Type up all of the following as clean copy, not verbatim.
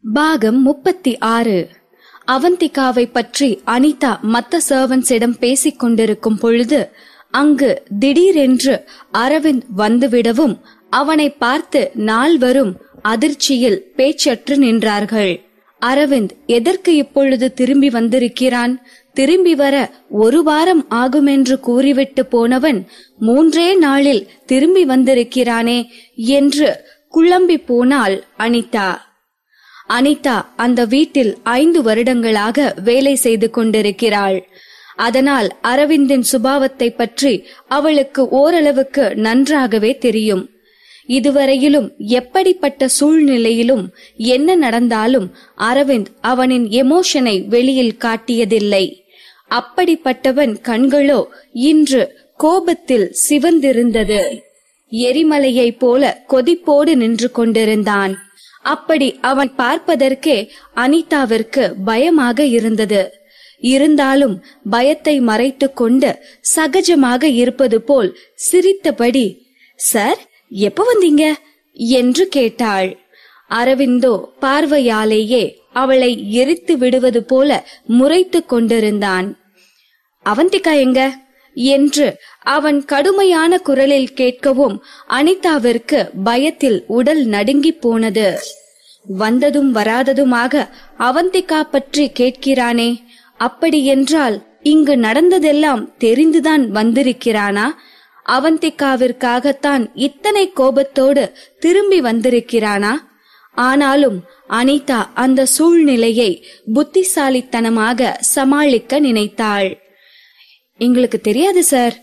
பாகம் 36. அவந்திகாவை பற்றி அனிதா மத்த சர்வன்ஸிடம் பேசிக் கொண்டிருக்கும் பொழுது அங்கு திடீரென்று அரவிந்த் வந்துவிடவும் அவனை பார்த்து நால்வரும் அதிர்ச்சியில் பேச்சற்று நின்றார்கள். அரவிந்த் எதற்கு இப்பொழுது திரும்பி வந்திருக்கிறான்? திரும்பி வர 1 வாரம் ஆகுமென்று கூறிவிட்டு போனவன் 3 நாளில் திரும்பி வந்திருக்கிறானே என்று குழம்பி போனாள் அனிதா. அனிதா அந்த வீட்டில் 5 வருடங்களாக வேலை செய்து கொண்டிருக்கிறாள். அதனால் அரவிந்தின் சுபாவத்தை பற்றி அவளுக்கு ஓரளவுக்கு நன்றாகவே தெரியும். இதுவரையிலும் எப்படிப்பட்ட சூழ்நிலையிலும் என்ன நடந்தாலும் அரவிந்த் அவனின் எமோஷனை வெளியில் காட்டியதில்லை. அப்படிப்பட்டவன் கண்களோ இன்று கோபத்தில் சிவந்திருந்தது. எரிமலையை போல கொதிப்போடு நின்று கொண்டிருந்தான். அப்படி அவன் பார்ப்பதற்கே அனிதாவிற்கு பயமாக இருந்தது. இருந்தாலும் பயத்தை மறைத்து கொண்டு சகஜமாக இருப்பது போல் சிரித்தபடி, "சார், எப்ப வந்தீங்க?" என்று கேட்டாள். அரவிந்தோ பார்வையாலேயே அவளை எரித்து விடுவது போல முறைத்து கொண்டிருந்தான். "அவந்திகா எங்க?" என்று அவன் கடுமையான குரலில் கேட்கவும் அனிதாவிற்கு பயத்தில் உடல் நடுங்கி போனது. வந்ததும் வராததுமாக அவந்திகா பற்றி கேட்கிறானே, அப்படியென்றால் இங்கு நடந்ததெல்லாம் தெரிந்துதான் வந்திருக்கிறானா? அவந்திகாவிற்காகத்தான் இத்தனை கோபத்தோடு திரும்பி வந்திருக்கிறானா? ஆனாலும் அனிதா அந்த சூழ்நிலையை புத்திசாலித்தனமாக சமாளிக்க நினைத்தாள். "எங்களுக்கு தெரியாது சார்"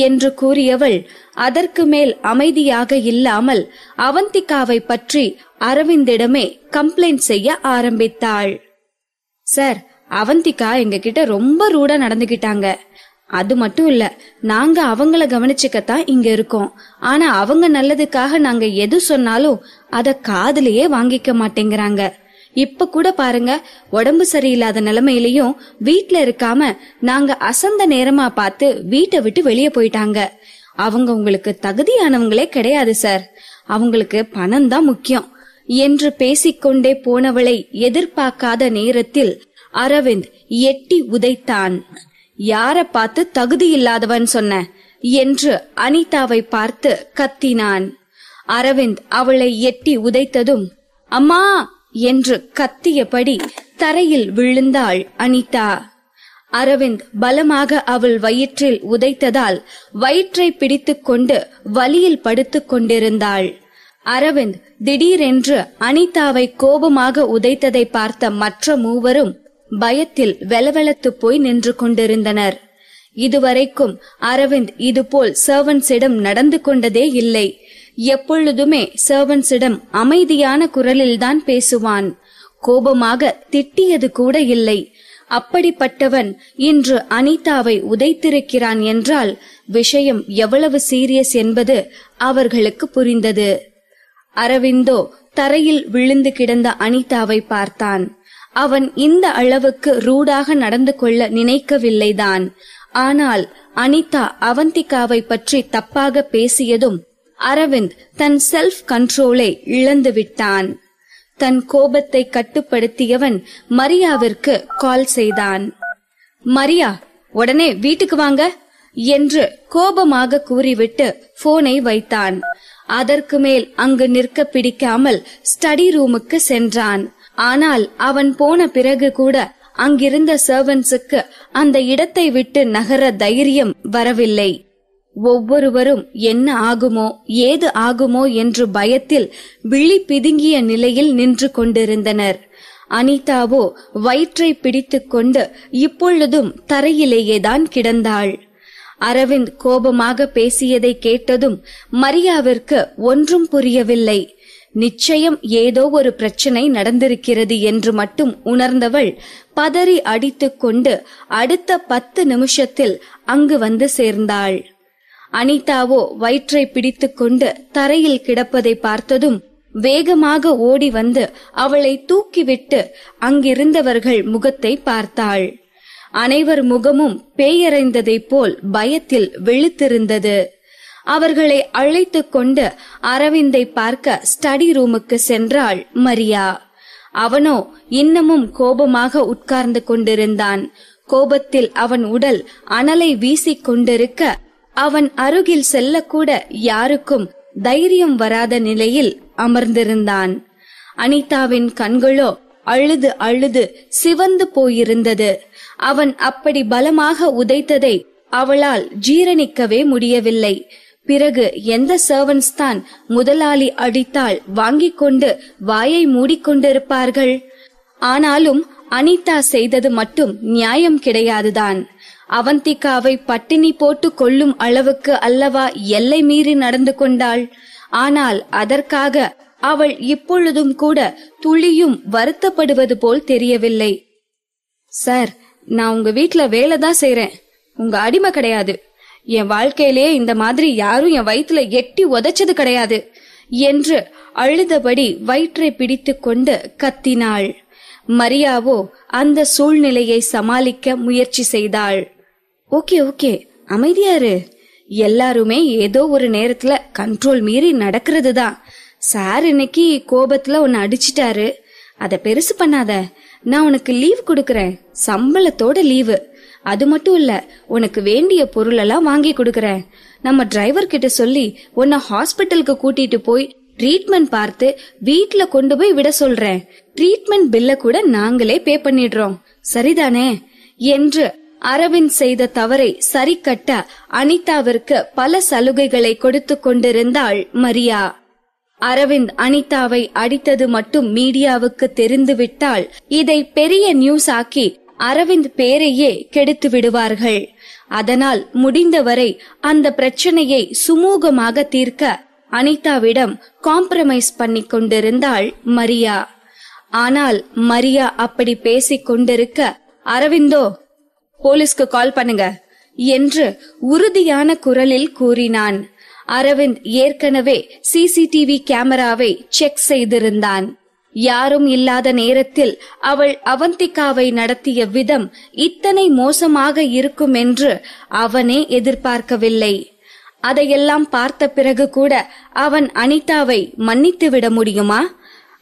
என்று கூறியவள் அதற்கு மேல் அமைதியாக இல்லாமல் அவந்திகாவை பற்றி அரவிந்திடமே கம்ப்ளைண்ட் செய்ய ஆரம்பித்தாள். "சார், அவந்திகா எங்க கிட்ட ரொம்ப ரூடா நடந்துகிட்டாங்க. அது மட்டும் இல்ல, நாங்க அவங்கள கவனிச்சுக்கத்தான் இங்க இருக்கோம். ஆனா அவங்க நல்லதுக்காக நாங்க எது சொன்னாலும் அத காதுலயே வாங்கிக்க மாட்டேங்கிறாங்க. இப்ப கூட பாருங்க, உடம்பு சரியில்லாத நிலைமையிலயும் வீட்ல இருக்காம நாங்க அசந்த நேரமா பார்த்து வீட்டை விட்டு வெளியே போயிட்டாங்க. அவங்க உங்களுக்கு தகுதியானவங்களே கிடையாது சார். அவங்களுக்கு பணம் தான் முக்கியம்" என்று பேசிக்கொண்டே போனவளை எதிர்பார்க்காத நேரத்தில் அரவிந்த் எட்டி உதைத்தான். "யார பார்த்து தகுதி இல்லாதவன் சொன்ன?" என்று அனிதாவை பார்த்து கத்தினான். அரவிந்த் அவளை எட்டி உதைத்ததும் "அம்மா" என்று கத்தியபடி தரையில் விழுந்தாள் அனிதா. அரவிந்த் பலமாக அவள் வயிற்றில் உதைத்ததால் வயிற்றை பிடித்துக் கொண்டு வலியில் படுத்துக் கொண்டிருந்தாள். அரவிந்த் திடீரென்று அனிதாவை கோபமாக உதைத்ததை பார்த்த மற்ற மூவரும் பயத்தில் வெலவெலத்து போய் நின்று கொண்டிருந்தனர். இதுவரைக்கும் அரவிந்த் இதுபோல் சர்வன்ஸிடம் நடந்து கொண்டதே இல்லை. எப்பொழுதுமே சர்வன்ஸிடம் அமைதியான குரலில்தான் பேசுவான். கோபமாக திட்டியது கூட இல்லை. அப்படிப்பட்டவன் இன்று அனிதாவை உதைத்திருக்கிறான் என்றால் விஷயம் எவ்வளவு சீரியஸ் என்பது அவர்களுக்கு புரிந்தது. அரவிந்தோ தரையில் விழுந்து கிடந்த அனிதாவை பார்த்தான். அவன் இந்த அளவுக்கு ரூடாக நடந்து கொள்ள நினைக்கவில்லைதான். ஆனால் அனிதா அவந்திகாவை பற்றி தப்பாக பேசியதும் அரவிந்த் தன் செல்ஃப் கண்ட்ரோலை இழந்து விட்டான். தன் கோபத்தை கட்டுப்படுத்தியவன் மரியாவிற்கு கால் செய்தான். "மரியா, உடனே வீட்டுக்கு வாங்க" என்று கோபமாக கூறிவிட்டு போனை வைத்தான். அதற்கு மேல் அங்கு நிற்க பிடிக்காமல் ஸ்டடி ரூமுக்கு சென்றான். ஆனால் அவன் போன பிறகு கூட அங்கிருந்த சர்வன்ஸுக்கு அந்த இடத்தை விட்டு நகர தைரியம் வரவில்லை. ஒவ்வொருவரும் என்ன ஆகுமோ ஏது ஆகுமோ என்று பயத்தில் விழி பிதுங்கிய நிலையில் நின்று கொண்டிருந்தனர். அனிதாவோ வயிற்றை பிடித்துக் கொண்டு இப்பொழுதும் தரையிலேயேதான் கிடந்தாள். அரவிந்த் கோபமாக பேசியதை கேட்டதும் மரியாவிற்கு ஒன்றும் புரியவில்லை. நிச்சயம் ஏதோ ஒரு பிரச்சனை நடந்திருக்கிறது என்று மட்டும் உணர்ந்தவள் பதறி அடித்துக் கொண்டு அடுத்த 10 நிமிஷத்தில் அங்கு வந்து சேர்ந்தாள். அனிதாவோ வயிற்றை பிடித்துக் கொண்டு தரையில் கிடப்பதை பார்த்ததும் வேகமாக ஓடி வந்து அவளை தூக்கிவிட்டு அங்கிருந்தவர்கள் முகத்தை பார்த்தாள். அனைவர் முகமும் பேயறைந்ததைப் போல் பயத்தில் வெளுத்திருந்தது. அவர்களை அழைத்து கொண்டு அரவிந்தை பார்க்க ஸ்டடி ரூமுக்கு சென்றாள் மரியா. அவனோ இன்னமும் கோபமாக உட்கார்ந்து கொண்டிருந்தான். கோபத்தில் அவன் உடல் அனலை வீசிக் கொண்டிருக்க அவன் அருகில் செல்லக்கூட யாருக்கும் தைரியம் வராத நிலையில் அமர்ந்திருந்தான். அனிதாவின் கண்களோ அழுது அழுது சிவந்து போயிருந்தது. அவன் அப்படி பலமாக உதைத்ததை அவளால் ஜீரணிக்கவே முடியவில்லை. பிறகு எந்த சர்வன்ட்ஸ் தான் முதலாளி அடித்தால் வாங்கிக் கொண்டு வாயை மூடிக்கொண்டிருப்பார்கள்? ஆனாலும் அனிதா செய்தது மட்டும் நியாயம் கிடையாதுதான். அவந்திகாவை பட்டினி போட்டு கொல்லும் அளவுக்கு அல்லவா எல்லை மீறி நடந்து கொண்டாள். ஆனால் அதற்காக அவள் இப்பொழுதும் கூட துளியும் வருத்தப்படுவது போல் தெரியவில்லை. சார், நான் உங்க வீட்ல வேலைதான் செய்றேன், உங்க அடிமை கிடையாது. என் வாழ்க்கையிலே இந்த மாதிரி யாரும் என் வயிற்றுல எட்டி உதைச்சது கிடையாது என்று அழுதபடி வயிற்றை பிடித்து கொண்டு கத்தினாள். மரியாவோ அந்த சூழ்நிலையை சமாளிக்க முயற்சி செய்தாள். ஓகே ஓகே, அமைதியாரு. எல்லாருமே ஏதோ ஒரு நேரத்துல கண்ட்ரோல் மீறி நடக்கிறது தான். சார் இன்னைக்கு கோபத்துல உன்னை அடிச்சிட்டாரு, அத பெருசு பண்ணாத. நான் உனக்கு லீவ் கொடுக்கறேன், சம்பளத்தோட லீவு. அது மட்டும் இல்ல, உனக்கு வேண்டிய பொருள் எல்லாம் வாங்கி கொடுக்கறேன். நம்ம டிரைவர் கிட்ட சொல்லி உன்னை ஹாஸ்பிட்டலுக்கு கூட்டிட்டு போய் ட்ரீட்மெண்ட் பார்த்து வீட்ல கொண்டு போய் விட சொல்றேன். ட்ரீட்மெண்ட் பில்ல கூட நாங்களே பே பண்ணிடுறோம், சரிதானே என்று அரவிந்த் செய்த தவறை சரி கட்ட அனிதாவிற்கு பல சலுகைகளை கொடுத்து கொண்டிருந்தாள் மரியா. அரவிந்த் அனிதாவை அடித்தது மட்டும் மீடியாவுக்கு தெரிந்து விட்டால் இதை பெரிய நியூஸ் ஆக்கி அரவிந்த் பேரையே கெடுத்து விடுவார்கள். அதனால் முடிந்தவரை அந்த பிரச்சனையை சுமூகமாக தீர்க்க அனிதாவிடம் காம்ப்ரமைஸ் பண்ணி கொண்டிருந்தாள் மரியா. ஆனால் மரியா அப்படி பேசிக் கொண்டிருக்க அரவிந்தோ போலீஸ்க்கு கால் பண்ணுங்க என்று உறுதியான குரலில் கூறினான். அரவிந்த் ஏற்கனவே சிசிடிவி கேமராவை செக் செய்திருந்தான். யாரும் இல்லாத நேரத்தில் அவள் அவந்திகாவை நடத்திய விதம் இத்தனை மோசமாக இருக்கும் என்று அவனே எதிர்பார்க்கவில்லை. அதையெல்லாம் பார்த்த பிறகு கூட அவன் அனிதாவை மன்னித்து விட முடியுமா?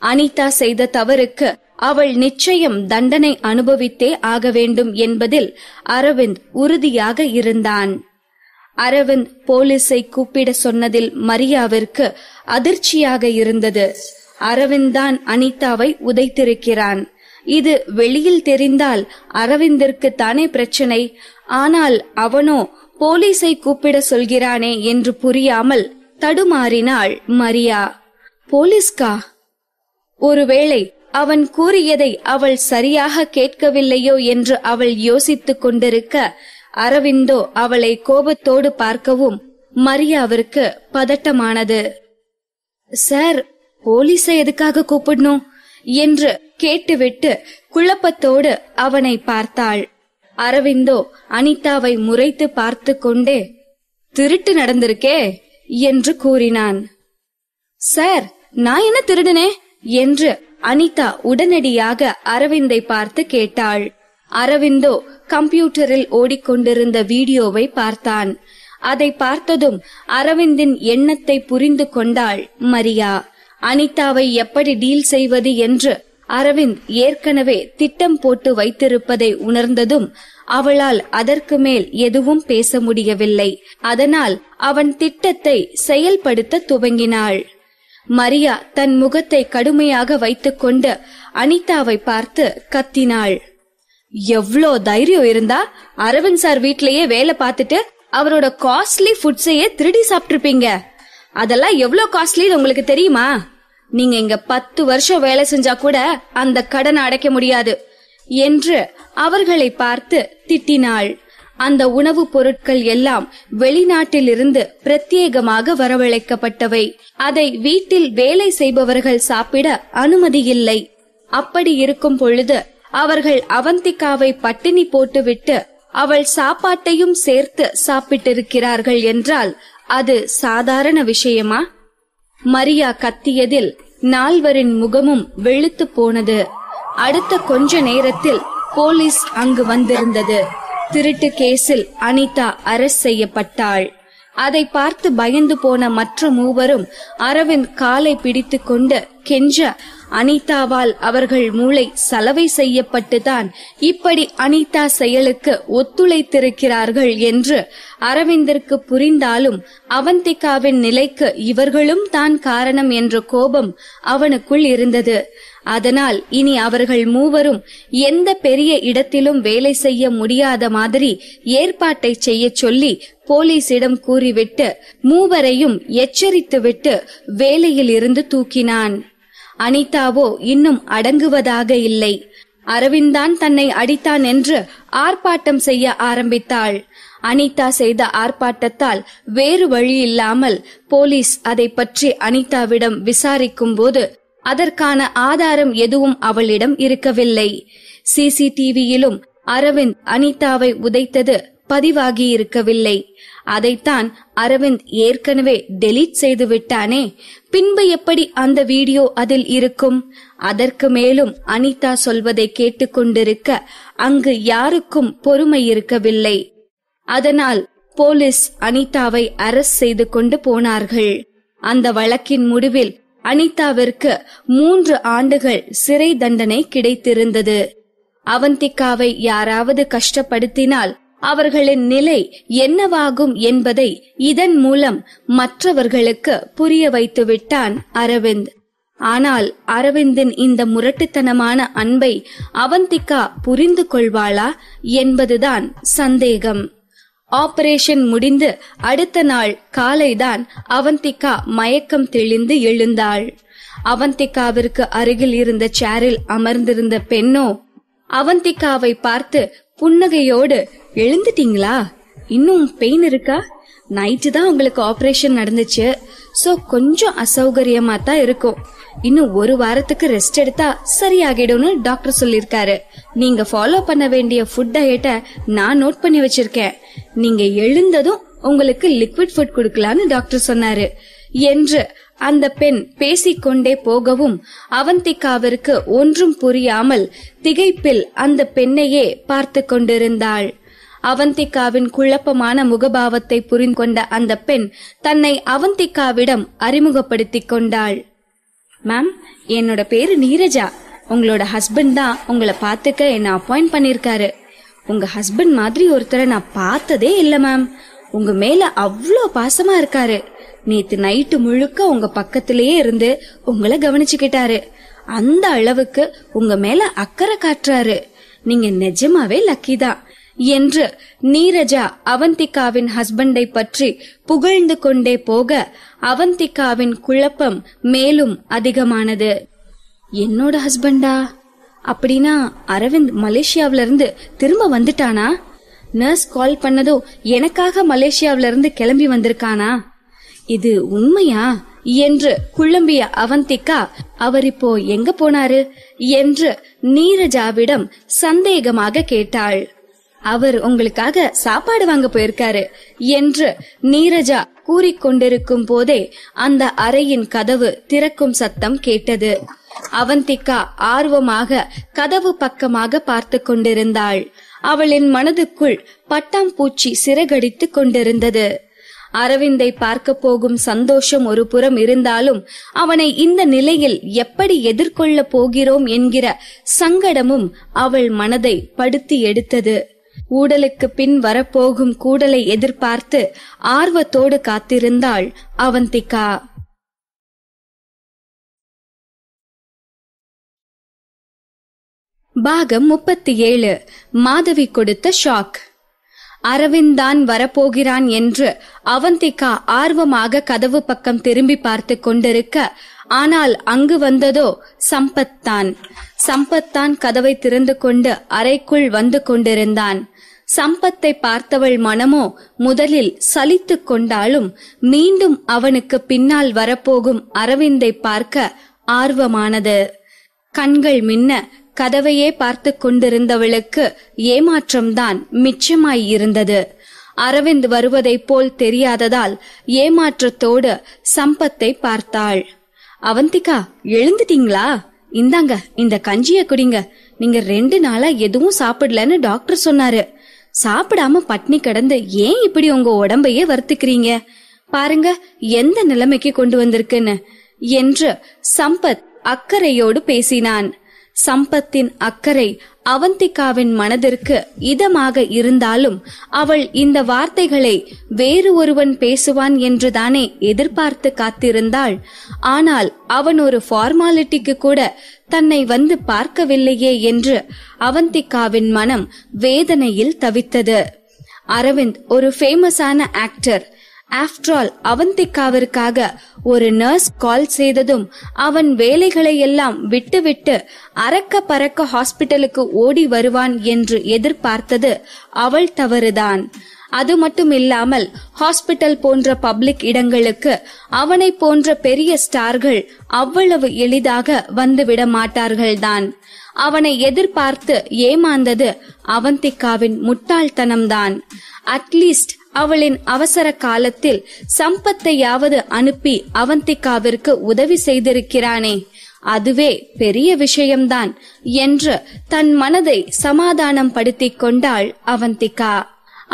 அனிதா செய்த தவறுக்கு அவள் நிச்சயம் தண்டனை அனுபவித்தே ஆக வேண்டும் என்பதில் அரவிந்த் உறுதியாக இருந்தான். அரவிந்த் போலீஸை கூப்பிட சொன்னதில் மரியாவிற்கு அதிர்ச்சியாக இருந்தது. அரவிந்த் தான் அனிதாவை உதைத்திருக்கிறான். இது வெளியில் தெரிந்தால் அரவிந்திற்கு தானே பிரச்சனை. ஆனால் அவனோ போலீஸை கூப்பிட சொல்கிறானே என்று புரியாமல் தடுமாறினாள் மரியா. போலீஸ்கா? ஒருவேளை அவன் கூறியதை அவள் சரியாக கேட்கவில்லையோ என்று அவள் யோசித்துக் கொண்டிருக்க அரவிந்தோ அவளை கோபத்தோடு பார்க்கவும் மரியாவிற்கு பதட்டமானது. சார், போலீஸை எதுக்காக கூப்பிடணும் என்று கேட்டுவிட்டு குழப்பத்தோடு அவனை பார்த்தாள். அரவிந்தோ அனிதாவை முறைத்து பார்த்து கொண்டே திருட்டு நடந்திருக்கே என்று கூறினான். சார், நான் என்ன திருடுனே என்று அனிதா உடனடியாக அரவிந்தை பார்த்து கேட்டாள். அரவிந்தோ கம்ப்யூட்டரில் ஓடிக்கொண்டிருந்த வீடியோவை பார்த்தான். அதை பார்த்ததும் அரவிந்தின் எண்ணத்தை புரிந்து கொண்டாள் மரியா. அனிதாவை எப்படி டீல் செய்வது என்று அரவிந்த் ஏற்கனவே திட்டம் போட்டு வைத்திருப்பதை உணர்ந்ததும் அவளால் அதற்கு மேல் எதுவும் பேச முடியவில்லை. அதனால் அவன் திட்டத்தை செயல்படுத்த துவங்கினாள். மரியா தன் முகத்தை கடுமையாக வைத்துக் கொண்டு அனிதாவை பார்த்து கத்தினாள். எவ்ளோ தைரியம் இருந்தா அரவிந்த் சார் வீட்லயே வேலை பார்த்துட்டு அவரோட காஸ்ட்லி ஃபுட்ஸையே திருடி சாப்பிட்டிருப்பீங்க. அதெல்லாம் எவ்ளோ காஸ்ட்லி உங்களுக்கு தெரியுமா? நீங்க இங்க 10 வருஷம் வேலை செஞ்சா கூட அந்த கடனை அடைக்க முடியாது என்று அவர்களை பார்த்து திட்டினாள். அந்த உணவுப் பொருட்கள் எல்லாம் வெளிநாட்டிலிருந்து பிரத்யேகமாக வரவழைக்கப்பட்டவை. அதை வீட்டில் வேலை செய்பவர்கள் சாப்பிட அனுமதி இல்லை. அப்படி இருக்கும் பொழுது அவர்கள் அவந்திகாவை பட்டினி போட்டுவிட்டு அவள் சாப்பாட்டையும் சேர்த்து சாப்பிட்டிருக்கிறார்கள் என்றால் அது சாதாரண விஷயமா? மரியா கத்தியதில் நால்வரின் முகமும் வெளுத்து போனது. அடுத்த கொஞ்ச நேரத்தில் போலீஸ் அங்கு வந்திருந்தது. திருட்டு கேஸில் அனிதா அரெஸ்ட் செய்யப்பட்டாள். அதை பார்த்து பயந்து போன மற்ற மூவரும் அரவிந்த் காலை பிடித்து கொண்டு கெஞ்ச அனிதாவால் அவர்கள் மூளை சலவை செய்யப்பட்டுதான் இப்படி அனிதா செயலுக்கு ஒத்துழைத்திருக்கிறார்கள் என்று அரவிந்திற்கு புரிந்தாலும் அவந்திகாவின் நிலைக்கு இவர்களும் தான் காரணம் என்ற கோபம் அவனுக்குள் இருந்தது. அதனால் இனி அவர்கள் மூவரும் எந்த பெரிய இடத்திலும் வேலை செய்ய முடியாத மாதிரி ஏற்பாட்டை செய்ய சொல்லி போலீசிடம் கூறிவிட்டு மூவரையும் எச்சரித்துவிட்டு வேலையில் இருந்து தூக்கினான். அனிதாவோ இன்னும் அடங்குவதாக இல்லை. அரவிந்தான் தன்னை அடித்தான் என்று ஆர்ப்பாட்டம் செய்ய ஆரம்பித்தாள். அனிதா செய்த ஆர்ப்பாட்டத்தால் வேறு வழி இல்லாமல் போலீஸ் அதை பற்றி அனிதாவிடம் விசாரிக்கும் போது அதற்கான ஆதாரம் எதுவும் அவளிடம் இருக்கவில்லை. சிசிடிவியிலும் அரவிந்த் அனிதாவை உதைத்தது பதிவாகி இருக்கவில்லை. அதைத்தான் அரவிந்த் ஏற்கனவே டெலீட் செய்து விட்டானே, பின்பு எப்படி அந்த வீடியோ அதில் இருக்கும்? அதற்கு மேலும் அனிதா சொல்வதை கேட்டுக்கொண்டிருக்க அங்கு யாருக்கும் பொறுமை இருக்கவில்லை. அதனால் போலீஸ் அனிதாவை அரெஸ்ட் செய்து கொண்டு போனார்கள். அந்த வழக்கின் முடிவில் அனிதாவிற்கு 3 ஆண்டுகள் சிறை தண்டனை கிடைத்திருந்தது. அவந்திகாவை யாராவது கஷ்டப்படுத்தினால் அவர்களின் நிலை என்னவாகும் என்பதை இதன் மூலம் மற்றவர்களுக்கு புரிய வைத்து விட்டான் அரவிந்த். ஆனால் அரவிந்தின் இந்த முரட்டுத்தனமான அன்பை அவந்திகா புரிந்து கொள்வாளா என்பதுதான் சந்தேகம். ஆபரேஷன் முடிந்து அடுத்த நாள் காலைதான் அவந்திகா மயக்கம் தெளிந்து எழுந்தாள். அவந்திகாவிற்கு அருகில் இருந்த சேரில் அமர்ந்திருந்த பெண்ணோ அவந்திகாவை பார்த்து புன்னகையோடு, எழுந்துட்டீங்களா? இன்னும் பெயின் இருக்கா? நைட்டு தான் உங்களுக்கு ஆபரேஷன் நடந்துச்சு, சோ கொஞ்சம் அசௌகரியமா தான் இருக்கும். இன்னும் 1 வாரத்துக்கு ரெஸ்ட் எடுத்தா சரியாகிடும்னு டாக்டர் சொல்லிருக்காரு. நீங்க ஃபாலோ பண்ண வேண்டிய ஃபுட் டயட்டை நான் நோட் பண்ணி வச்சிருக்கேன். நீங்க எழுந்ததும் உங்களுக்கு லிக்விட் ஃபுட் கொடுக்கலான்னு டாக்டர் சொன்னாரு என்று அந்த பெண் பேசிக்கொண்டே போகவும் அவந்திகாவிற்கு ஒன்றும் புரியாமல் திகைப்பில் அந்த பெண்ணையே பார்த்து கொண்டிருந்தாள். அவந்திகாவின் குழப்பமான முகபாவத்தை புரிந்து கொண்ட அந்த பெண் தன்னை அவந்திகாவிடம் அறிமுகப்படுத்திக் கொண்டாள். மேம், என்னோட பேரு நீரஜா. உங்களோட ஹஸ்பண்ட் தான் உங்களை பார்த்துக்க என்ன அப்பாயிண்ட் பண்ணிருக்காரு. உங்க ஹஸ்பண்ட் மாதிரி ஒருத்தரை நான் பார்த்ததே இல்ல மேம். உங்க மேல அவ்வளோ பாசமா இருக்காரு. நேத்து நைட்டு முழுக்க உங்க பக்கத்திலேயே இருந்து உங்களை கவனிச்சுக்கிட்டாரு. அந்த அளவுக்கு உங்க மேல அக்கறை காட்டுறாரு. நீங்க நிஜமாவே லக்கி தான் என்று நீரஜா அவந்திகாவின் ஹஸ்பண்டை பற்றி புகழ்ந்து கொண்டே போக அவந்திகாவின் குழப்பம் மேலும் அதிகமானது. என்னோட ஹஸ்பண்டா? அப்படின்னா அரவிந்த் மலேசியாவில இருந்து திரும்ப வந்துட்டானா? நர்ஸ் கால் பண்ணதோ எனக்காக மலேசியாவில இருந்து கிளம்பி வந்திருக்கானா? இது உண்மையா என்று குழம்பிய அவந்திகா, அவர் இப்போ எங்க போனாரு என்று நீரஜாவிடம் சந்தேகமாக கேட்டாள். அவர் உங்களுக்காக சாப்பாடு வாங்க போயிருக்காரு என்று நீரஜா கூறிக்கொண்டிருக்கும் போதே அந்த அறையின் கதவு திறக்கும் சத்தம் கேட்டது. அவந்திகா ஆர்வமாக கதவு பக்கமாக பார்த்து கொண்டிருந்தாள். அவளின் மனதுக்குள் பட்டாம்பூச்சி சிறகடித்து கொண்டிருந்தது. அரவிந்தை பார்க்க போகும் சந்தோஷம் ஒரு புறம் இருந்தாலும் அவனை இந்த நிலையில் எப்படி எதிர்கொள்ள போகிறோம் என்கிற சங்கடமும் அவள் மனதை படுத்தி எடுத்தது. ஊடலுக்கு பின் வரப்போகும் கூடலை எதிர்பார்த்து ஆர்வத்தோடு காத்திருந்தாள் அவந்திகா. பாகம் 37. மாதவி கொடுத்த ஷாக். அரவிந்த் தான் வரப்போகிறான் என்று அவந்திகா ஆர்வமாக கதவு பக்கம் திரும்பி பார்த்து கொண்டிருக்க, ஆனால் அங்கு வந்ததோ சம்பத்தான் கதவை திறந்து கொண்டு அறைக்குள் வந்து கொண்டிருந்தான். சம்பத்தை பார்த்தவள் மனமோ முதலில் சலித்து கொண்டாலும் மீண்டும் அவனுக்கு பின்னால் வரப்போகும் அரவிந்தை பார்க்க ஆர்வமானது. கண்கள் மின்ன கதவையே பார்த்து கொண்டிருந்தவளுக்கு ஏமாற்றம்தான் மிச்சமாய் இருந்தது. அரவிந்த் வருவதைப் போல் தெரியாததால் ஏமாற்றத்தோடு சம்பத்தை பார்த்தாள். அவந்திகா, எழுந்துட்டீங்களா? இந்தாங்க, இந்த கஞ்சிய குடிங்க. நீங்க 2 நாளா எதுவும் சாப்பிடலன்னு டாக்டர் சொன்னாரு. சாப்பிடாம பட்னி கிடந்து ஏன் இப்படி உங்க உடம்பையே வருத்துக்கிறீங்க? பாருங்க எந்த நிலைமைக்கு கொண்டு வந்திருக்குன்னு என்று சம்பத் அக்கறையோடு பேசினான். சம்பத்தின் அக்கறை அவந்திகாவின் மனதிற்கு இதமாக இருந்தாலும் அவள் இந்த வார்த்தைகளை வேறு ஒருவன் பேசுவான் என்றுதானே எதிர்பார்த்து காத்திருந்தாள். ஆனால் அவன் ஒரு ஃபார்மாலிட்டிக்கு கூட தன்னை வந்து பார்க்கவில்லையே என்று அவந்திகாவின் மனம் வேதனையில் தவித்தது. அரவிந்த் ஒரு ஃபேமஸான ஆக்டர். ஆஃப்டர் ஆல் அவந்திகாவிற்காக ஒரு நர்ஸ் கால் செய்ததும் அவன் வேலைகளை எல்லாம் விட்டுவிட்டு அரக்க பறக்க ஹாஸ்பிட்டலுக்கு ஓடி வருவான் என்று எதிர்பார்த்தது அவள் தவறுதான். அது மட்டும் இல்லாமல் ஹாஸ்பிட்டல் போன்ற பப்ளிக் இடங்களுக்கு அவனை போன்ற பெரிய ஸ்டார்கள் அவ்வளவு எளிதாக வந்துவிட மாட்டார்கள்தான். அவனை எதிர்பார்த்து ஏமாந்தது அவந்திகாவின் முட்டாள்தனம்தான். அட்லீஸ்ட் அவளின் அவசர காலத்தில் சம்பத்தையாவது அனுப்பி அவந்திகாவிற்கு உதவி செய்திருக்கிறானே, அதுவே பெரிய விஷயம்தான் என்று தன் மனதை சமாதானம் படுத்திக் கொண்டாள் அவந்திகா.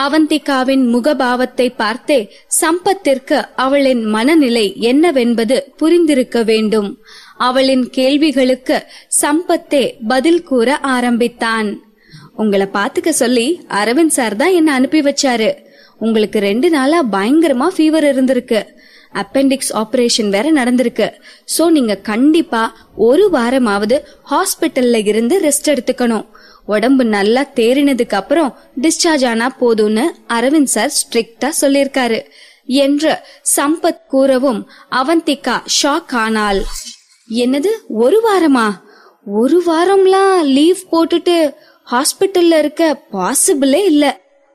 அவந்திகாவின் முகபாவத்தை பார்த்தே சம்பத்திற்கு அவளின் மனநிலை என்னவென்பது புரிந்திருக்க வேண்டும். அவளின் கேள்விகளுக்கு சம்பத்தே பதில் கூற ஆரம்பித்தான். உங்களை பாத்துக்க சொல்லி அரவிந்த் சார் தான் என்ன அனுப்பி வச்சாரு. உங்களுக்கு 2 நாளா பயங்கரமா ஃபீவர் இருந்திருக்கு. அப்பெண்டிக்ஸ் ஆபரேஷன் வேற நடந்திருக்கு. சோ நீங்க கண்டிப்பா 1 வாரமாவது ஹாஸ்பிட்டல்ல இருந்து ரெஸ்ட் எடுத்துக்கணும். உடம்பு நல்லா தேறினதுக்கு அப்புறம் டிஸ்சார்ஜ் ஆனா போதும்னு அரவிந்த் சார் ஸ்ட்ரிக்டா சொல்லிருக்காரு என்று சம்பத் கூறவும் அவந்திகா ஷாக் ஆனாள். என்னது 1 வாரமா? 1 வாரம்லாம் லீவ் போட்டுட்டு ஹாஸ்பிட்டல்ல இருக்க பாசிபிளே இல்ல.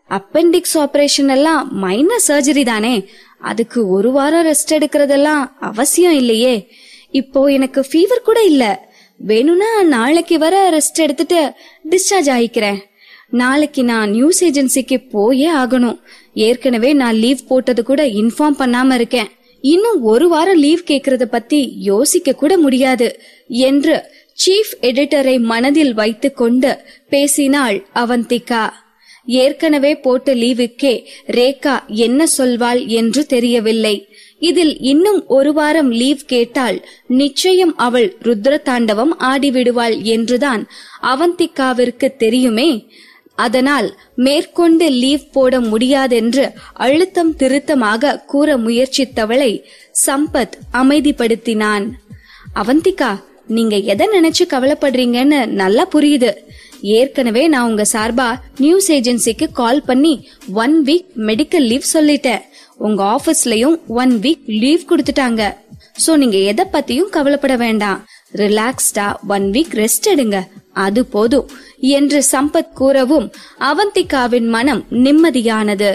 அப்பெண்டிக்ஸ் ஆபரேஷன் எல்லாம் மைனர் சர்ஜரி தானே, அதுக்கு 1 வாரம் ரெஸ்ட் எடுக்கிறதெல்லாம் அவசியம் இல்லையே. இப்போ எனக்கு ஃபீவர் கூட இல்ல. வேணும்னா நாளைக்கு வர ரெஸ்ட் எடுத்துட்டு டிஸ்சார்ஜ் ஆகிக்கிறேன். நாளைக்கு நான் நியூஸ் ஏஜென்சிக்கு போயே ஆகணும். ஏற்கனவே நான் லீவ் போட்டது கூட இன்ஃபார்ம் பண்ணாம இருக்கேன். இன்னும் 1 வாரம் லீவ் கேக்குறத பத்தி யோசிக்க கூட முடியாது என்று சீஃப் எடிட்டரை மனதில் வைத்துக் கொண்டு பேசினாள் அவந்திகா. ஏற்கனவே போட்ட லீவுக்கே ரேகா என்ன சொல்வாள் என்று தெரியவில்லை. இதில் இன்னும் 1 வாரம் லீவ் கேட்டால் நிச்சயம் அவள் ருத்ர தாண்டவம் ஆடிவிடுவாள் என்றுதான் அவந்திகாவிற்கு தெரியுமே. அதனால் மேற்கொண்டு லீவ் போட முடியாதென்று அழுத்தம் திருத்தமாக கூற முயற்சித்தவளை சம்பத் அமைதிப்படுத்தினான். அவந்திகா, நீங்க எதை நினைச்சு கவலைப்படுறீங்கன்னு நல்லா புரியுது. ஏற்கனவே நான் உங்க சார்பா நியூஸ் ஏஜென்சிக்கு கால் பண்ணி 1 வீக் மெடிக்கல் லீவ் சொல்லிட்டேன். உங்க ஆபீஸ்லயும் 1 வீக் லீவ் கொடுத்துட்டாங்க. சோ நீங்க எதை பத்தியும் கவலைப்பட வேண்டாம். ரிலாக்ஸ்டா 1 வீக் ரெஸ்ட் எடுங்க, அது போதும் என்று சம்பத் கூறவும் அவந்திகாவின் மனம் நிம்மதியானது.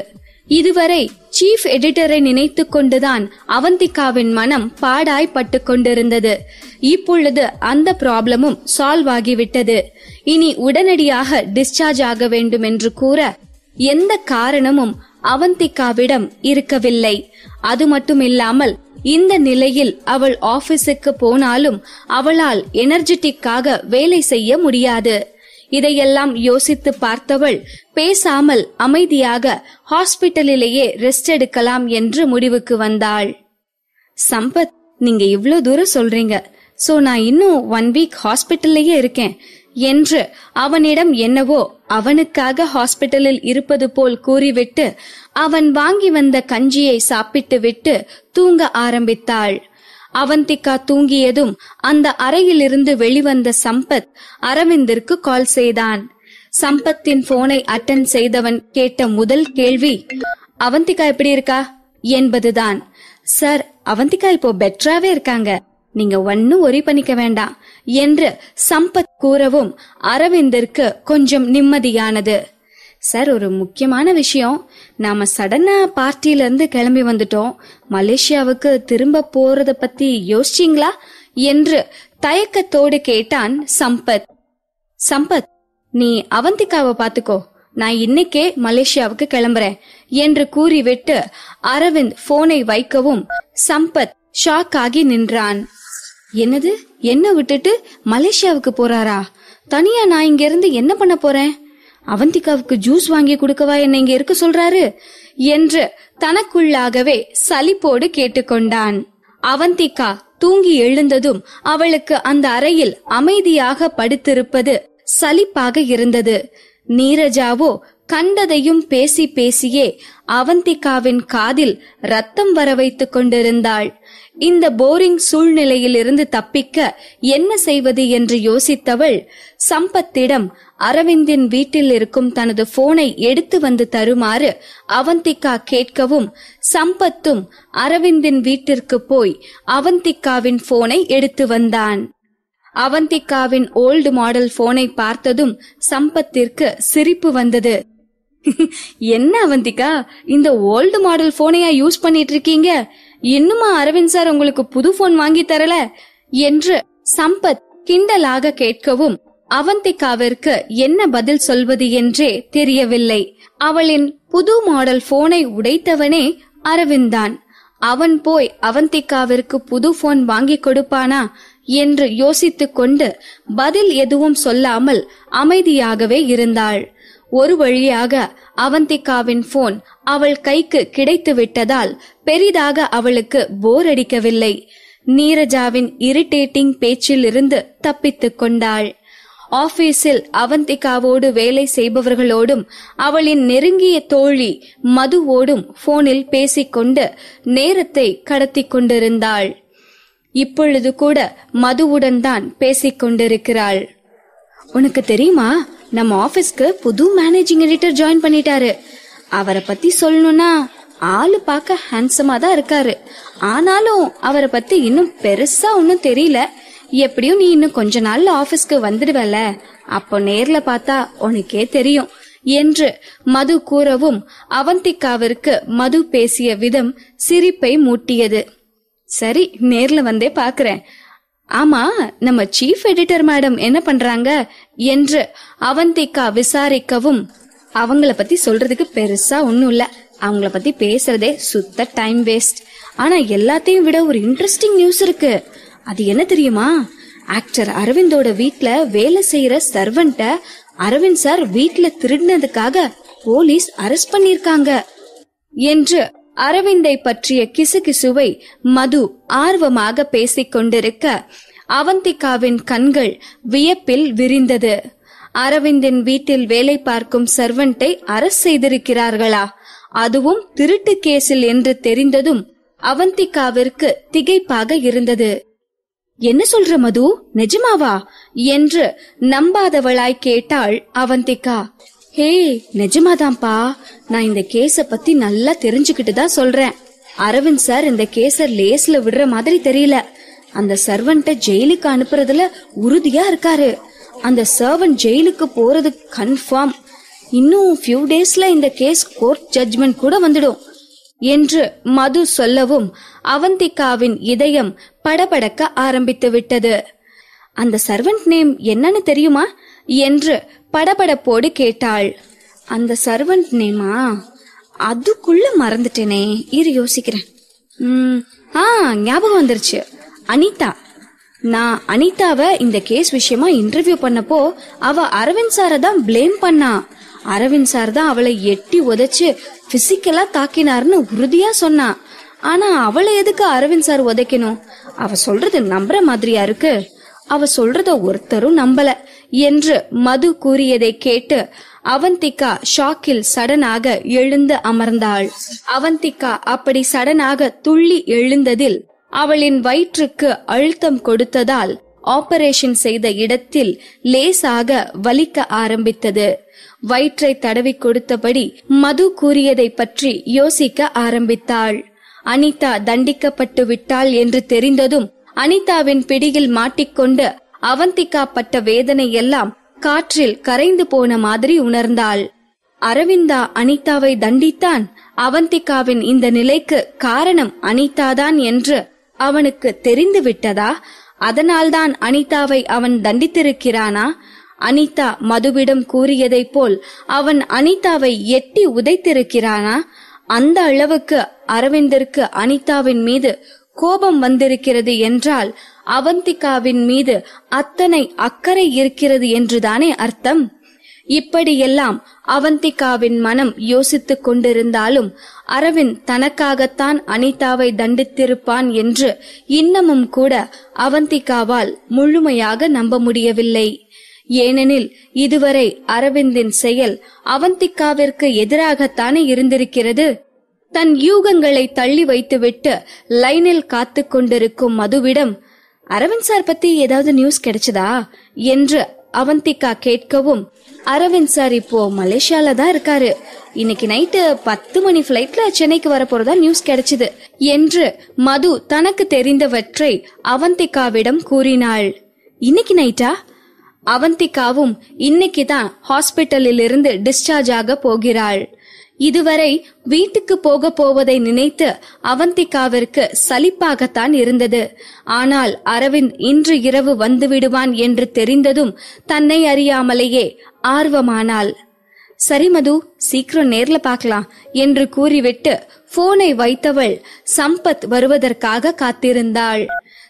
இதுவரை சீஃப் எடிட்டரை நினைத்து கொண்டுதான் அவந்திகாவின் மனம் பாடாய் பட்டு கொண்டிருந்தது. இப்பொழுது அந்த ப்ராப்ளமும் சால்வ் ஆகிவிட்டது. இனி உடனடியாக டிஸ்சார்ஜ் ஆக வேண்டும் என்று கூற எந்த காரணமும் அவந்திகாவிடம் இருக்கவில்லை. அது மட்டும் இல்லாமல் இந்த நிலையில் அவள் ஆபீஸுக்கு போனாலும் அவளால் எனர்ஜெட்டிக்காக வேலை செய்ய முடியாது. இதையெல்லாம் யோசித்து பார்த்தவள் பேசாமல் அமைதியாக ஹாஸ்பிட்டலிலேயே ரெஸ்ட் எடுக்கலாம் என்று முடிவுக்கு வந்தாள். சம்பத், நீங்க இவ்ளோ தூரம் சொல்றீங்க, சோ நான் இன்னும் 1 வீக் ஹாஸ்பிட்டல்லையே இருக்கேன் என்று அவனிடம் என்னவோ அவனுக்காக ஹாஸ்பிட்டலில் இருப்பது போல் கூறிவிட்டு அவன் வாங்கி வந்த கஞ்சியை சாப்பிட்டு விட்டு தூங்க ஆரம்பித்தாள். அவந்திகா தூங்கியதும் அந்த அறையிலிருந்து வெளிவந்த சம்பத் அரவிந்திற்கு கால் செய்தான். சம்பத்தின் போனை அட்டெண்ட் செய்தவன் கேட்ட முதல் கேள்வி, அவந்திகா எப்படி இருக்கா என்பதுதான். சார், அவந்திகா இப்போ பெட்டராவே இருக்காங்க, நீங்க ஒன்னும் ஒரி பண்ணிக்க வேண்டாம் என்று சம்பத் கூறவும் அரவிந்திற்கு கொஞ்சம் நிம்மதியானது. சார், ஒரு முக்கியமான விஷயம். நாம சடனா பார்ட்டில இருந்து கிளம்பி வந்துட்டோம். மலேசியாவுக்கு திரும்ப போறத பத்தி யோசிச்சீங்களா என்று தயக்கத்தோடு கேட்டான் சம்பத். சம்பத், நீ அவந்திகாவை பாத்துக்கோ, நான் இன்னைக்கே மலேசியாவுக்கு கிளம்புறேன் என்று கூறிவிட்டு அரவிந்த் போனை வைக்கவும் சம்பத் ஷாக் ஆகி நின்றான். என்னது, என்ன விட்டுட்டு மலேசியாவுக்கு போறாரா? தனியா நான் இங்க இருந்து என்ன பண்ண போறேன்? அவந்திகாவுக்கு ஜூஸ் வாங்கி கொடுக்கவா என்ன இங்க இருக்க சொல்றாரு என்று தனக்குள்ளாகவே சலிப்போடு கேட்டுக்கொண்டான். அவந்திகா தூங்கி எழுந்ததும் அவளுக்கு அந்த அறையில் அமைதியாக படுத்திருப்பது சலிப்பாக இருந்தது. நீரஜாவோ கண்டதையும் பேசி பேசியே அவந்திகாவின் காதில் ரத்தம் வர வைத்துக் கொண்டிருந்தாள். இந்த போரிங் சூழ்நிலையிலிருந்து தப்பிக்க என்ன செய்வது என்று யோசித்தவள் சம்பத்திடம் அரவிந்தின் வீட்டில் இருக்கும் தனது போனை எடுத்து வந்து தருமாறு அவந்திகா கேட்கவும், சம்பத்தும் அரவிந்தின் வீட்டிற்கு போய் அவந்திகாவின் போனை எடுத்து வந்தான். அவந்திகாவின் ஓல்டு மாடல் போனை பார்த்ததும் சம்பத்திற்கு சிரிப்பு வந்தது. என்ன அவந்திகா, இந்த ஓல்டு மாடல் போனையா யூஸ் பண்ணிட்டு இருக்கீங்க? இன்னுமா அரவிந்த் சார் உங்களுக்கு புது போன் வாங்கி தரல என்று சம்பத் கிண்டலாக கேட்கவும், அவந்திகாவிற்கு என்ன பதில் சொல்வது என்றே தெரியவில்லை. அவளின் புது மாடல் போனை உடைத்தவனே அரவிந்த் தான். அவன் போய் அவந்திகாவிற்கு புது போன் வாங்கி கொடுப்பானா என்று யோசித்துக் கொண்டு பதில் எதுவும் சொல்லாமல் அமைதியாகவே இருந்தாள். ஒரு வழியாக அவந்திகாவின் போன் அவள் கைக்கு கிடைத்து விட்டதால் பெரிதாக அவளுக்கு போர் அடிக்கவில்லை. நீரஜாவின் இரிட்டேட்டிங் பேச்சில் இருந்து தப்பித்துக் கொண்டாள். ஆபீஸில் அவந்திகாவோடு வேலை செய்பவர்களோடும் அவளின் நெருங்கிய தோழி மதுவோடும் போனில் பேசிக்கொண்டு நேரத்தை கடத்தி கொண்டிருந்தாள். இப்பொழுது கூட மதுவுடன் தான் பேசிக் கொண்டிருக்கிறாள். உனக்கு தெரியுமா, நம்ம ஆபீஸ்க்கு புது மேனேஜிங் எடிட்டர் ஜாயின் பண்ணிட்டாரு. அவரை பத்தி சொல்லணும்னா ஆளு பார்க்க ஹேண்ட்ஸமா தான் இருக்காரு. ஆனாலும் அவரை பத்தி இன்னும் பெருசா ஒன்னும் தெரியல. எப்படியும் நீ இன்னும் கொஞ்ச நாள்ல ஆபீஸ்க்கு வந்துடுவல, அப்போ நேர்ல பார்த்தா உனக்கே தெரியும் என்று மது கூறவும், அவந்திகாவிற்கு மது பேசிய விதம் சிரிப்பை மூட்டியது. சரி, நேர்ல வந்தே பாக்குறேன். ஆமா, நம்ம சீஃப் எடிட்டர் மேடம் என்ன பண்றாங்க என்று அவந்திகா விசாரிக்கவும், அவங்கள பத்தி சொல்றதுக்கு பெருசா ஒண்ணும் இல்ல. அவங்கள பத்தி பேசுறதே சுத்த டைம் வேஸ்ட். ஆனா எல்லாத்தையும் விட ஒரு இன்ட்ரெஸ்டிங் நியூஸ் இருக்கு. அது என்ன தெரியுமா? ஆக்டர் அரவிந்தோட வீட்ல வேலை செய்யற சர்வன்ட்ட அரவிந்த் சார் வீட்ல திருடினதுக்காக போலீஸ் அரெஸ்ட் பண்ணிருக்காங்க என்று அரவிந்தை பற்றிய கிசுகிசுவை மது ஆர்வமாக பேசிக் கொண்டிருக்க அவந்திகாவின் கண்கள் வியப்பில் விரிந்தது. அரவிந்தின் வீட்டில் வேலை பார்க்கும் சர்வன்ட்டை அரெஸ்ட் செய்திருக்கிறார்களா? அதுவும் திருட்டு கேஸில் என்று தெரிந்ததும் அவந்திகாவிற்கு திகைப்பாக இருந்தது. என்ன சொல்ற மது, நிஜமாவா என்று நம்பாதவளாய் கேட்டாள் அவந்திகா. ஹே, நிஜமாதான்ப்பா. நான் இந்த கேஸ பத்தி நல்லா தெரிஞ்சுக்கிட்டு தான் சொல்றேன். அரவிந்த் சார் இந்த கேஸ லேஸ்ல விடுற மாதிரி தெரியல. அந்த சர்வன்ட்ட ஜெயிலுக்கு அனுப்புறதுல உறுதியா இருக்காரு. அந்த சர்வன்ட் ஜெயிலுக்கு போறது கன்ஃபார்ம். இன்னும் ஃபியூ டேஸ்ல இந்த கேஸ் கோர்ட் ஜட்ஜ்மெண்ட் கூட வந்துடும் என்று மது சொல்லவும் அவந்திகாவின் இதயம் படபடக்க ஆரம்பித்து விட்டது. அந்த சர்வன்ட் நேம் என்னன்னு தெரியுமா என்று படபடப்போடு கேட்டாள். அந்த சர்வன்ட் நேமா? அதுக்குள்ள மறந்துட்டேனே, இரு யோசிக்கிறேன். ஞாபகம் வந்துருச்சு, அனிதா. நான் அனிதாவை இந்த கேஸ் விஷயமா இன்டர்வியூ பண்ணப்போ அவ அரவிந்த் சாரை தான் பிளேம் பண்ணா. அரவிந்த் சார் தான் அவளை எட்டி உதைச்சு பிசிக்கலா தாக்கினார்னு உறுதியா சொன்னா. ஆனா அவளை எதுக்கு அரவிந்த் சார் உதைக்கணும்? அவ சொல்றது நம்புற மாதிரியா இருக்கு? அவ சொல்றத ஒருத்தரும் நம்பல என்று மது கூறியதை கேட்டு அவந்திகா ஷாக்கில் சடனாக எழுந்து அமர்ந்தாள். அவந்திகா அப்படி சடனாக துள்ளி எழுந்ததில் அவளின் வயிற்றுக்கு அழுத்தம் கொடுத்ததால் ஆபரேஷன் செய்த இடத்தில் லேசாக வலிக்க ஆரம்பித்தது. வயிற்றை தடவி கொடுத்தபடி மது கூறியதை பற்றி யோசிக்க ஆரம்பித்தாள். அனிதா தண்டிக்கப்பட்டு விட்டாள் என்று தெரிந்ததும் அனிதாவின் பிடியில் மாட்டிக்கொண்டு அவந்திகா பட்ட வேதனை எல்லாம் காற்றில் கரைந்து போன மாதிரி உணர்ந்தாள். அரவிந்தா அனிதாவை தண்டித்தான். அவந்திகாவின் இந்த நிலைக்கு காரணம் அனிதாதான் என்று அவனுக்கு தெரிந்து விட்டதா? அதனால்தான் அனிதாவை அவன் தண்டித்திருக்கிறானா? அனிதா மதுவிடம் கூறியதை போல் அவன் அனிதாவை எட்டி உதைத்திருக்கிறானா? அந்த அளவுக்கு அரவிந்திற்கு அனிதாவின் மீது கோபம் வந்திருக்கிறது என்றால் அவந்திகாவின் மீது அத்தனை அக்கறை இருக்கிறது என்றுதானே அர்த்தம். இப்படியெல்லாம் அவந்திகாவின் மனம் யோசித்துக் கொண்டிருந்தாலும் அரவிந்த் தனக்காகத்தான் அனிதாவை தண்டித்திருப்பான் என்று இன்னமும் கூட அவந்திகாவால் முழுமையாக நம்ப முடியவில்லை. ஏனெனில் இதுவரை அரவிந்தின் செயல் அவந்திகாவிற்கு எதிராகத்தானே இருந்திருக்கிறது. தன் யூகங்களை தள்ளி வைத்துவிட்டு லைனில் காத்து கொண்டிருக்கும் மதுவிடம், அரவிந்த் சார் பத்தி ஏதாவது நியூஸ் கிடைச்சதா என்று அவந்திகா கேட்கவும், அரவிந்த் சார் இப்போ மலேசியால தான் இருக்காரு, இன்னைக்கு நைட்டு 10 மணி பிளைட்ல சென்னைக்கு வரப்போறதா நியூஸ் கிடைச்சது என்று மது தனக்கு தெரிந்தவற்றை அவந்திகாவிடம் கூறினாள். இன்னைக்கு நைட்டா? அவந்திகாவும் இன்னைக்குதான் ஹாஸ்பிட்டலில் இருந்து டிஸ்சார்ஜ் ஆக போகிறாள். இதுவரை வீட்டுக்கு போக போவதை நினைத்து அவந்திகாவிற்கு சலிப்பாகத்தான் இருந்தது. ஆனால் அரவிந்த் இன்று இரவு வந்து விடுவான் என்று தெரிந்ததும் தன்னை அறியாமலேயே ஆர்வமானாள். சரி மது, சீக்கிரம் நேர்ல பார்க்கலாம் என்று கூறிவிட்டு போனை வைத்தவள் சம்பத் வருவதற்காக காத்திருந்தாள்.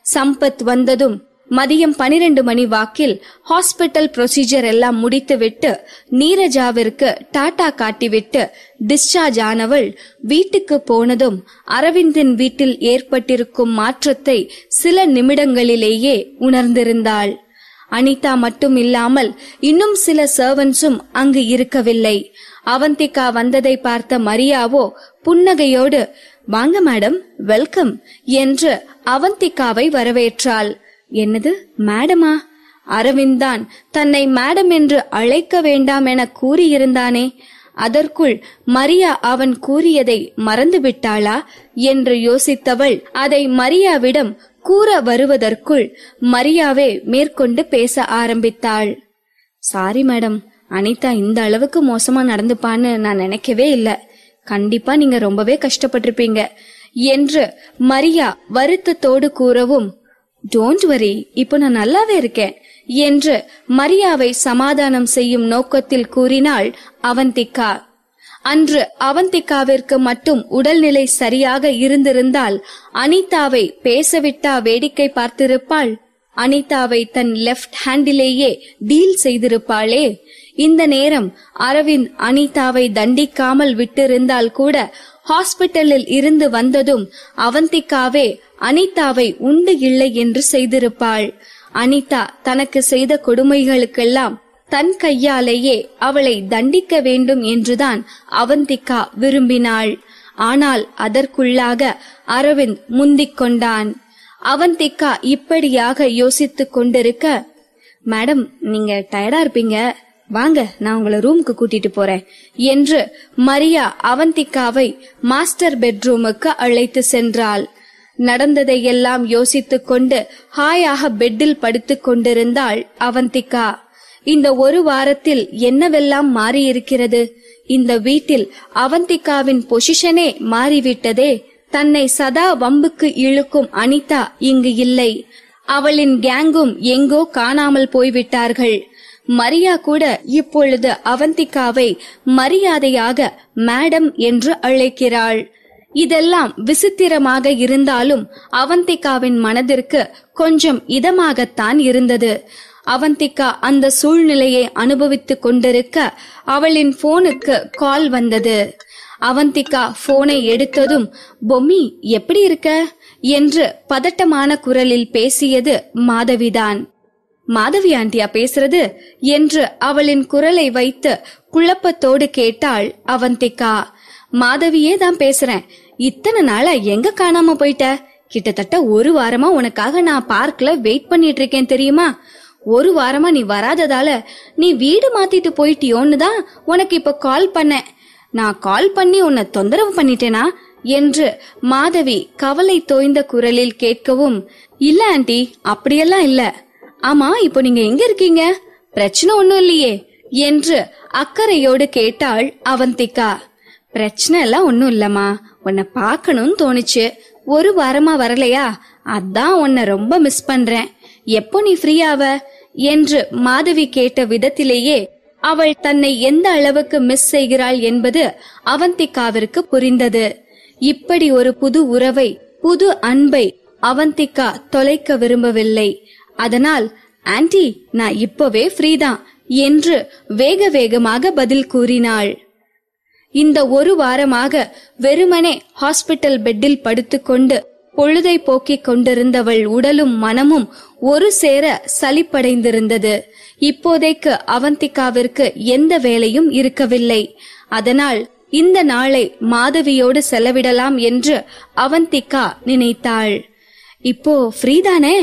சம்பத் வந்ததும் மதியம் 12 மணி வாக்கில் ஹாஸ்பிட்டல் ப்ரொசீஜர் எல்லாம் முடித்துவிட்டு நீரஜாவிற்கு டாடா காட்டிவிட்டு டிஸ்சார்ஜ் ஆனவள் வீட்டுக்கு போனதும் அரவிந்தின் வீட்டில் ஏற்பட்டிருக்கும் மாற்றத்தை சில நிமிடங்களிலேயே உணர்ந்திருந்தாள். அனிதா மட்டும் இல்லாமல் இன்னும் சில சர்வன்ஸும் அங்கு இருக்கவில்லை. அவந்திகா வந்ததை பார்த்த மரியாவோ புன்னகையோடு, வாங்க மேடம், வெல்கம் என்று அவந்திகாவை வரவேற்றாள். என்னது மேடமா? அரவிந்த் தான் தன்னை மேடம் என்று அழைக்க வேண்டாம் என கூறியிருந்தானே, அதற்குள் மரியா அவன் கூறியதை மறந்துவிட்டாளா என்று யோசித்தவள் அதை மரியாவிடம் கூற வருவதற்குள் மரியாவே மேற்கொண்டு பேச ஆரம்பித்தாள். சாரி மேடம், அனிதா இந்த அளவுக்கு மோசமா நடந்துப்பான்னு நான் நினைக்கவே இல்ல. கண்டிப்பா நீங்க ரொம்பவே கஷ்டப்பட்டிருப்பீங்க என்று மரியா வருத்தத்தோடு கூறவும், டோன்ட் வரி, இப்போ நான் நல்லாவே இருக்கேன் என்று மரியாவை சமாதானம் செய்யும் நோக்கத்தில் கூறினாள் அவந்திகா. அன்று அவந்திகாவிற்கு மட்டும் உடல்நிலை சரியாக இருந்திருந்தால் அனிதாவை பேசவிட்டா வேடிக்கை பார்த்திருப்பாள். அனிதாவை தன் லெப்ட் ஹேண்டிலேயே டீல் செய்திருப்பாளே. இந்த நேரம் அரவிந்த் அனிதாவை தண்டிக்காமல் விட்டிருந்தால் கூட ஹாஸ்பிட்டலில் இருந்து வந்ததும் அவந்திகாவே அனிதாவை உண்டு இல்லை என்று செய்திருப்பாள். அனிதா தனக்கு செய்த கொடுமைகளுக்கெல்லாம் தன் கையாலேயே அவளை தண்டிக்க வேண்டும் என்றுதான் அவந்திகா விரும்பினாள். ஆனால் அதற்குள்ளாக அரவிந்த் முந்திக் கொண்டான். அவந்திகா இப்படியாக யோசித்துக் கொண்டிருக்க, மேடம் நீங்க டயர்டா இருப்பீங்க, வாங்க நான் உங்களை ரூமுக்கு கூட்டிட்டு போறேன் என்று மரியா அவந்திகாவை மாஸ்டர் பெட்ரூமுக்கு அழைத்து சென்றாள். நடந்ததையெல்லாம் யோசித்துக் கொண்டு ஹாயாக பெட்டில் படுத்துக் கொண்டிருந்தாள் அவந்திகா. இந்த ஒரு வாரத்தில் என்னவெல்லாம் மாறியிருக்கிறது. இந்த வீட்டில் அவந்திகாவின் பொசிஷனே மாறிவிட்டதே. தன்னை சதா வம்புக்கு இழுக்கும் அனிதா இங்கு இல்லை. அவளின் கேங்கும் எங்கோ காணாமல் போய்விட்டார்கள். மரியா கூட இப்பொழுது அவந்திகாவை மரியாதையாக மேடம் என்று அழைக்கிறாள். இதெல்லாம் விசித்திரமாக இருந்தாலும் அவந்திகாவின் மனதிற்கு கொஞ்சம் இதமாகத்தான் இருந்தது. அவந்திகா அந்த சூழ்நிலையை அனுபவித்துக் கொண்டிருக்க அவளின் போனுக்கு கால் வந்தது. அவந்திகா போனை எடுத்ததும், பொம்மி எப்படி இருக்க என்று பதட்டமான குரலில் பேசியது மாதவிதான். மாதவி ஆண்டியா பேசுறது என்று அவளின் குரலை வைத்து குழப்பத்தோடு கேட்டாள் அவந்திகா. மாதவியே தான் பேசுறேன். இத்தனை நாளா எங்க காணாம போயிட்ட? கிட்டத்தட்ட ஒரு வாரமா உனக்காக நான் பார்க்ல வெயிட் பண்ணிட்டு இருக்கேன் தெரியுமா? ஒரு வாரமா நீ வராததால நீ வீடு மாத்திட்டு போயிட்டியோன்னு தான் உனக்கு இப்ப கால் பண்ணேன். நான் கால் பண்ணி உன்னை தொந்தரவு பண்ணிட்டேனா என்று மாதவி கவலை தோய்ந்த குரலில் கேட்கவும், இல்ல ஆண்டி, அப்படியெல்லாம் இல்ல. ஆமா, இப்போ நீங்க எங்க இருக்கீங்க? பிரச்சனை ஒண்ணும் இல்லையே என்று அக்கறையோடு கேட்டாள் அவந்திகா. பிரச்சனை எல்லாம் ஒண்ணும் இல்லம்மா, உன்னை பார்க்கணும்னு தோணுச்சு. ஒரு வாரமா வரலையா, அதான் உன்னை ரொம்ப மிஸ் பண்றேன். எப்போ நீ ஃப்ரீயாவ என்று மாதவி கேட்ட விதத்திலேயே அவள் தன்னை எந்த அளவுக்கு மிஸ் செய்கிறாள் என்பது அவந்திகாவிற்கு புரிந்தது. இப்படி ஒரு புது உறவை, புது அன்பை அவந்திகா தொலைக்க விரும்பவில்லை. அதனால், ஆன்டி நான் இப்பவே ஃப்ரீதான் என்று வேக வேகமாக பதில் கூறினாள். இந்த ஒரு வாரமாக வெறுமனே ஹாஸ்பிட்டல் பெட்டில் படுத்துக்கொண்டு பொழுதை போக்கிக் கொண்டிருந்தவள் உடலும் மனமும் ஒரு சேர சலிப்படைந்திருந்தது. இப்போதைக்கு அவந்திகாவிற்கு எந்த வேலையும் இருக்கவில்லை. அதனால் இந்த நாளை மாதவியோடு செலவிடலாம் என்று அவந்திகா நினைத்தாள். இப்போ ஃப்ரீதானே?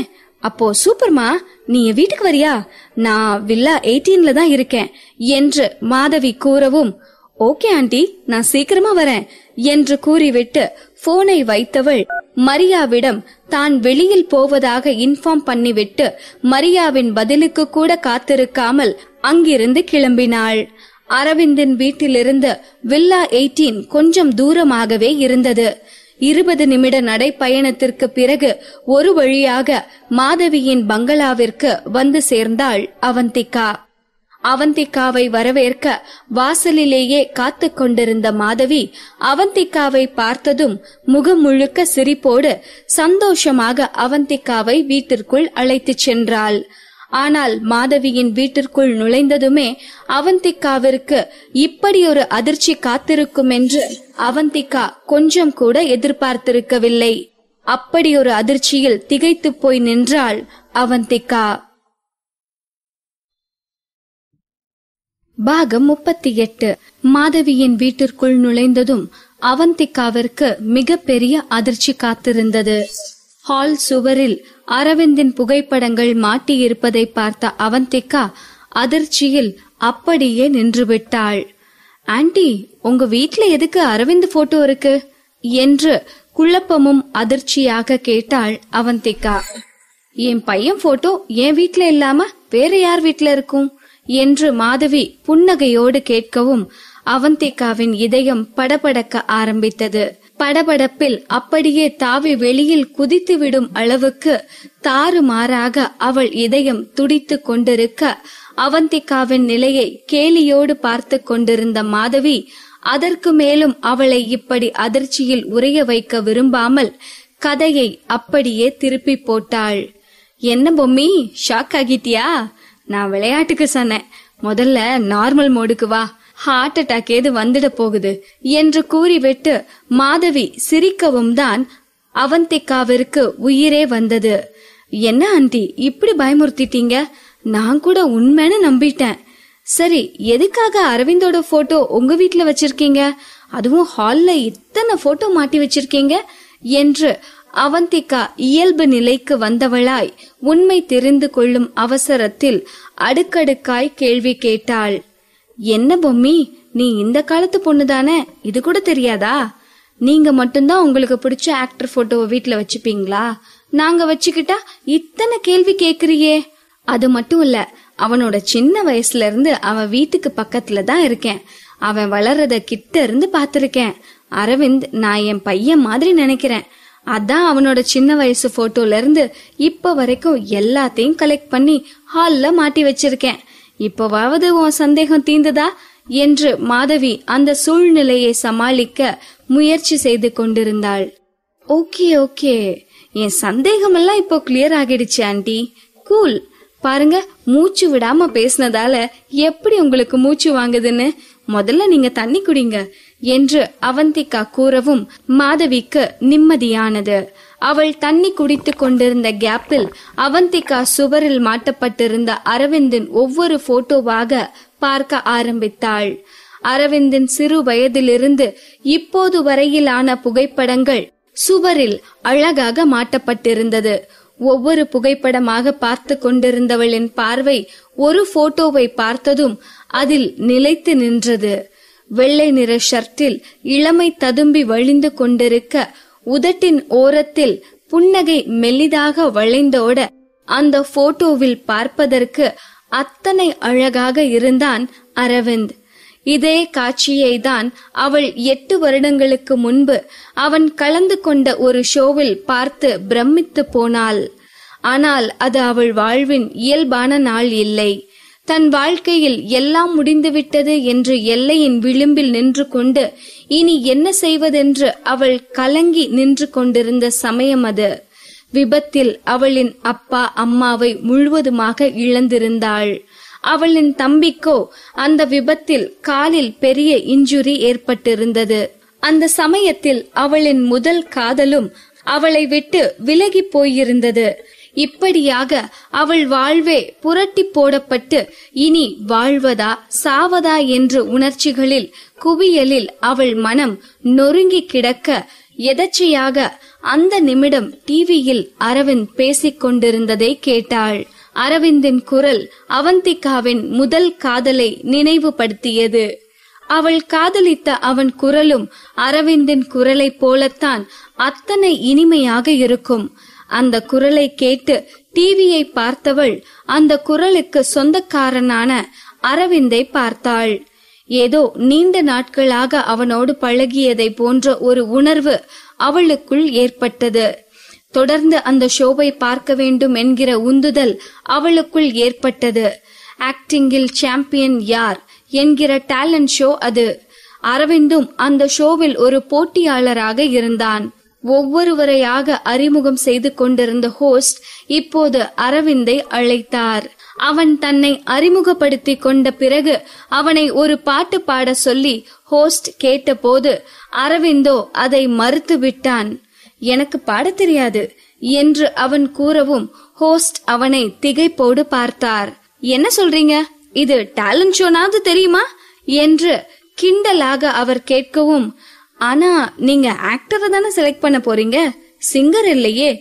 அப்போ சூப்பர்மா, நீ என் வீட்டுக்கு வரியா? நான் வில்லா 18ல தான் இருக்கேன் என்று மாதவி கூறவும், ஓகே ஆண்டி, நான் சீக்கிரமா வரேன் என்று கூறிவிட்டு போனை வைத்தவள் மரியாவிடம் தான் வெளியில் போவதாக இன்ஃபார்ம் பண்ணிவிட்டு மரியாவின் பதிலுக்கு கூட காத்திருக்காமல் அங்கிருந்து கிளம்பினாள். அரவிந்தின் வீட்டிலிருந்து வில்லா 18 கொஞ்சம் தூரமாகவே இருந்தது. 20 நிமிட நடைப்பயணத்திற்கு பிறகு ஒரு வழியாக மாதவியின் பங்களாவிற்கு வந்து சேர்ந்தாள் அவந்திகா. அவந்திகாவை வரவேற்க வாசலிலேயே காத்து கொண்டிருந்த மாதவி அவந்திகாவை பார்த்ததும் முகம் முழுக்க சிரிப்போடு சந்தோஷமாக அவந்திகாவை வீட்டிற்குள் அழைத்துச் சென்றாள். ஆனால் மாதவியின் வீட்டிற்குள் நுழைந்ததுமே அவந்திகாவிற்கு இப்படி ஒரு அதிர்ச்சி காத்திருக்கும் என்று அவந்திகா கொஞ்சம் கூட எதிர்பார்த்திருக்கவில்லை. அப்படி ஒரு அதிர்ச்சியில் திகைத்து போய் நின்றாள் அவந்திகா. பாகம் 38. மாதவியின் வீட்டிற்குள் நுழைந்ததும் அவந்திகாவிற்கு மிகப்பெரிய அதிர்ச்சி காத்திருந்தது. ஹால் சுவரில் அரவிந்தின் புகைப்படங்கள் மாட்டியிருப்பதை பார்த்த அவந்திகா அதிர்ச்சியில் அப்படியே நின்றுவிட்டாள். ஆண்டி, உங்க வீட்ல எதுக்கு அரவிந்த் போட்டோ இருக்கு என்று குழப்பமும் அதிர்ச்சியாக கேட்டாள் அவந்திகா. என் பையன் போட்டோ என் வீட்ல இல்லாம வேற யார் வீட்ல இருக்கும் என்று மாதவி புன்னகையோடு கேட்கவும் அவந்திகாவின் இதயம் படபடக்க ஆரம்பித்தது. படபடப்பில் அப்படியே தாவி வெளியில் குதித்துவிடும் அளவுக்கு தாறுமாறாக அவள் இதயம் துடித்து கொண்டிருக்க அவந்திகாவின் நிலையை கேலியோடு பார்த்து கொண்டிருந்த மாதவி அதற்கு மேலும் அவளை இப்படி அதிர்ச்சியில் உறைய வைக்க விரும்பாமல் கதையை அப்படியே திருப்பி போட்டாள். என்ன பொம்மி, ஷாக் ஆகிட்டியா? நான் விளையாட்டுக்கு சொன்னேன், முதல்ல நார்மல் மோடுக்கு வா, ஹார்ட் அட்டாக் ஏது வந்துட போகுது என்று கூறிவிட்டு மாதவி சிரிக்கவும் தான் அவந்திகாவிற்கு உயிரே வந்தது. என்ன ஆண்டி இப்படி பயமுறுத்திட்டீங்க? நான் கூட உண்மைன்னு நம்பிட்டேன். சரி, எதுக்காக அரவிந்தோட போட்டோ உங்க வீட்ல வச்சிருக்கீங்க? அதுவும் ஹால்ல இத்தனை போட்டோ மாட்டி வச்சிருக்கீங்க என்று அவந்திகா இயல்பு நிலைக்கு வந்தவளாய் உண்மை தெரிந்து கொள்ளும் அவசரத்தில் அடுக்கடுக்காய் கேள்வி கேட்டாள். என்ன பொம்மி, நீ இந்த காலத்து பொண்ணுதானே, இது கூட தெரியாதா? நீங்க மட்டும்தான் உங்களுக்கு பிடிச்ச ஆக்டர் போட்டோவை வீட்டுல வச்சுப்பீங்களா? நாங்க வச்சுக்கிட்டா இத்தனை கேள்வி கேக்குறியே. அது மட்டும் இல்ல, அவனோட சின்ன வயசுல இருந்து அவன் வீட்டுக்கு பக்கத்துல தான் இருக்கேன். அவன் வளர்றத கிட்ட இருந்து பாத்திருக்கேன். அரவிந்த் நான் என் பையன் மாதிரி நினைக்கிறேன். அதான் அவனோட சின்ன வயசு போட்டோல இருந்து இப்ப வரைக்கும் எல்லாத்தையும் கலெக்ட் பண்ணி ஹால்ல மாட்டி வச்சிருக்கேன். இப்பவாவது உன் சந்தேகம் தீர்ந்ததா என்று மாதவி அந்த சூழ்நிலையை சமாளிக்க முயற்சி செய்து கொண்டிருந்தாள். ஓகே ஓகே, என் சந்தேகம் எல்லாம் இப்போ கிளியர் ஆகிடுச்சு ஆண்டி. கூல். பாருங்க, மூச்சு விடாம பேசினதால எப்படி உங்களுக்கு மூச்சு வாங்குதுன்னு. முதல்ல நீங்க தண்ணி குடிங்க என்று அவந்திகா கூறவும் மாதவிக்கு நிம்மதியானது. அவள் தண்ணி குடித்து கொண்டிருந்த கேப்பில் அவந்திகா சுவரில் மாட்டப்பட்டிருந்த அரவிந்தின் ஒவ்வொரு போட்டோவாக பார்க்க ஆரம்பித்தாள். அரவிந்தின் சிறு வயதிலிருந்து இப்போது வரையிலான புகைப்படங்கள் சுவரில் அழகாக மாட்டப்பட்டிருந்தது. ஒவ்வொரு புகைப்படமாக பார்த்து கொண்டிருந்தவளின் பார்வை ஒரு போட்டோவை பார்த்ததும் அதில் நிலைத்து நின்றது. வெள்ளை நிற ஷர்ட்டில் இளமை ததும்பி வழிந்து கொண்டிருக்க உதட்டின் ஓரத்தில் புன்னகை மெல்லிதாக வளைந்தோட அந்த போட்டோவில் பார்ப்பதற்கு அத்தனை அழகாக இருந்தான் அரவிந்த். இதே காட்சியை தான் அவள் 8 வருடங்களுக்கு முன்பு அவன் கலந்து கொண்ட ஒரு ஷோவில் பார்த்து பிரமித்து போனாள். ஆனால் அது அவள் வாழ்வின் இயல்பான நாள் இல்லை. தன் வாழ்க்கையில் எல்லாம் முடிந்துவிட்டது என்று எல்லையின் விளிம்பில் நின்று கொண்டு இனி என்ன செய்வதென்று அவள் கலங்கி நின்று கொண்டிருந்த சமயம் அது. விபத்தில் அவளின் அப்பா அம்மாவை முழுவதுமாக இழந்திருந்தாள். அவளின் தம்பிக்கோ அந்த விபத்தில் காலில் பெரிய இன்ஜுரி ஏற்பட்டிருந்தது. அந்த சமயத்தில் அவளின் முதல் காதலும் அவளை விட்டு விலகி போயிருந்தது. இப்படியாக அவள் வாழ்வே புரட்டி போடப்பட்டு இனி வாழ்வதா சாவதா என்ற உணர்ச்சிகளில் குவியலில் அவள் மனம் நொறுங்கி கிடக்க எதர்ச்சையாக அந்த நிமிடம் டிவியில் அரவிந்த் பேசிக் கொண்டிருந்ததை கேட்டாள். அரவிந்தின் குரல் அவந்திகாவின் முதல் காதலை நினைவுபடுத்தியது. அவள் காதலித்த அவன் குரலும் அரவிந்தின் குரலை போலத்தான் அத்தனை இனிமையாக இருக்கும். அந்த குரலை கேட்டு டிவியை பார்த்தவள் அந்த குரலுக்கு சொந்தக்காரனான அரவிந்தை பார்த்தாள். ஏதோ நீண்ட நாட்களாக அவனோடு பழகியதை போன்ற ஒரு உணர்வு அவளுக்குள் ஏற்பட்டது. தொடர்ந்து அந்த ஷோவை பார்க்க வேண்டும் என்கிற உந்துதல் அவளுக்குள் ஏற்பட்டது. ஆக்டிங்கில் சாம்பியன் யார் என்கிற டேலண்ட் ஷோ அது. அரவிந்தும் அந்த ஷோவில் ஒரு போட்டியாளராக இருந்தான். ஒவ்வொருவரையாக அறிமுகம் செய்து கொண்டிருந்த ஹோஸ்ட் இப்போது அரவிந்தை அழைத்தார். அவன் தன்னை அறிமுகப்படுத்தி கொண்ட பிறகு அவனை ஒரு பாட்டு பாட சொல்லி ஹோஸ்ட் கேட்டபோது அரவிந்தோ அதை மறுத்து விட்டான். எனக்கு பாட தெரியாது என்று அவன் கூறவும் ஹோஸ்ட் அவனை திகைப்போடு பார்த்தார். என்ன சொல்றீங்க, இது டேலண்ட் ஷோனாவது தெரியுமா என்று கிண்டலாக அவர் கேட்கவும், ஆனா நீங்க ஆக்டரை தானே செலக்ட் பண்ண போறீங்க, சிங்கர் இல்லையே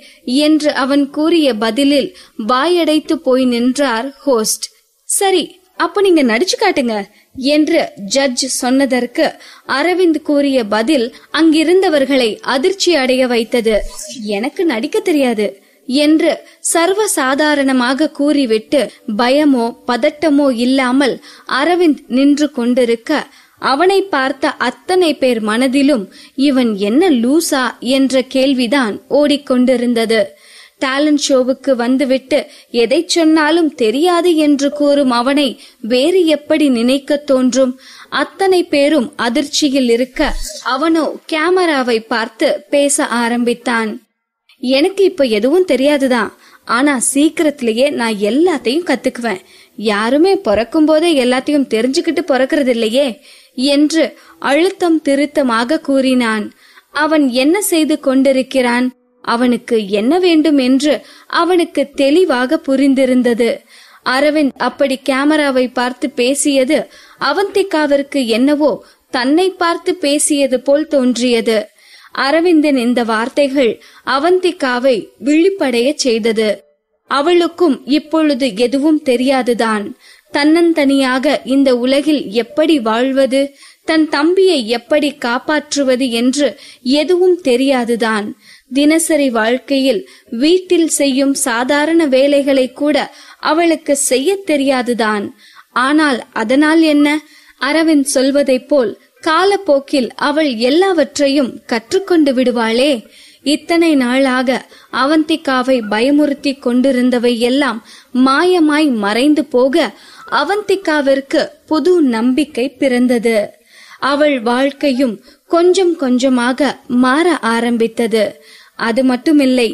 என்று அவன் கூறிய பதிலில் வாயடைத்து போய் நின்றார் ஹோஸ்ட். சரி, அப்ப நீங்க நடிச்சு காட்டுங்க என்று ஜட்ஜ் சொன்னதற்கு அரவிந்த் கூறிய பதில் அங்கிருந்தவர்களை அதிர்ச்சி அடைய வைத்தது. எனக்கு நடிக்க தெரியாது என்று சர்வசாதாரணமாக கூறிவிட்டு பயமோ பதட்டமோ இல்லாமல் அரவிந்த் நின்று கொண்டிருக்க அவனை பார்த்த அத்தனை பேர் மனதிலும் இவன் என்ன லூசா என்ற கேள்விதான் ஓடிக்கொண்டிருந்தது. டேலண்ட் ஷோவுக்கு வந்துவிட்டு எதை சொன்னாலும் தெரியாது என்று கூறும் அவனை வேறு எப்படி நினைக்க தோன்றும்? அத்தனை பேரும் அதிர்ச்சியில் இருக்க அவனோ கேமராவை பார்த்து பேச ஆரம்பித்தான். எனக்கு இப்ப எதுவும் தெரியாதுதான், ஆனா சீக்கிரத்திலேயே நான் எல்லாத்தையும் கத்துக்குவேன். யாருமே பிறக்கும் போதே எல்லாத்தையும் தெரிஞ்சுக்கிட்டு பிறக்கிறது இல்லையே என்று அழுத்தம் திருத்தமாக கூறினான். அவன் என்ன செய்து கொண்டிருக்கிறான், அவனுக்கு என்ன வேண்டும் என்று அவனுக்கு தெளிவாக புரிந்திருந்தது. அரவிந்த் அப்படி கேமராவை பார்த்து பேசியது அவந்திகாவிற்கு என்னவோ தன்னை பார்த்து பேசியது போல் தோன்றியது. அரவிந்தின் இந்த வார்த்தைகள் அவந்திகாவை விழிப்படைய செய்தது. அவளுக்கும் இப்பொழுது எதுவும் தெரியாதுதான். தன்னந்தனியாக இந்த உலகில் எப்படி வாழ்வது, தன் தம்பியை எப்படி காப்பாற்றுவது என்று எதுவும் தெரியாதுதான். தினசரி வாழ்க்கையில் வீட்டில் செய்யும் சாதாரண வேலைகளை கூட அவளுக்கு செய்ய தெரியாதுதான். ஆனால் அதனால் என்ன? அரவிந்த் சொல்வதைப் போல் காலப்போக்கில் அவள் எல்லாவற்றையும் கற்றுக்கொண்டு விடுவாளே. இத்தனை நாளாக அவந்திகாவை பயமுறுத்தி கொண்டிருந்தவை எல்லாம் மாயமாய் மறைந்து போக அவந்திகாவிற்கு புது நம்பிக்கை பிறந்தது. அவள் வாழ்க்கையும் கொஞ்சம் கொஞ்சமாக மாற ஆரம்பித்தது. அது மட்டுமில்லை,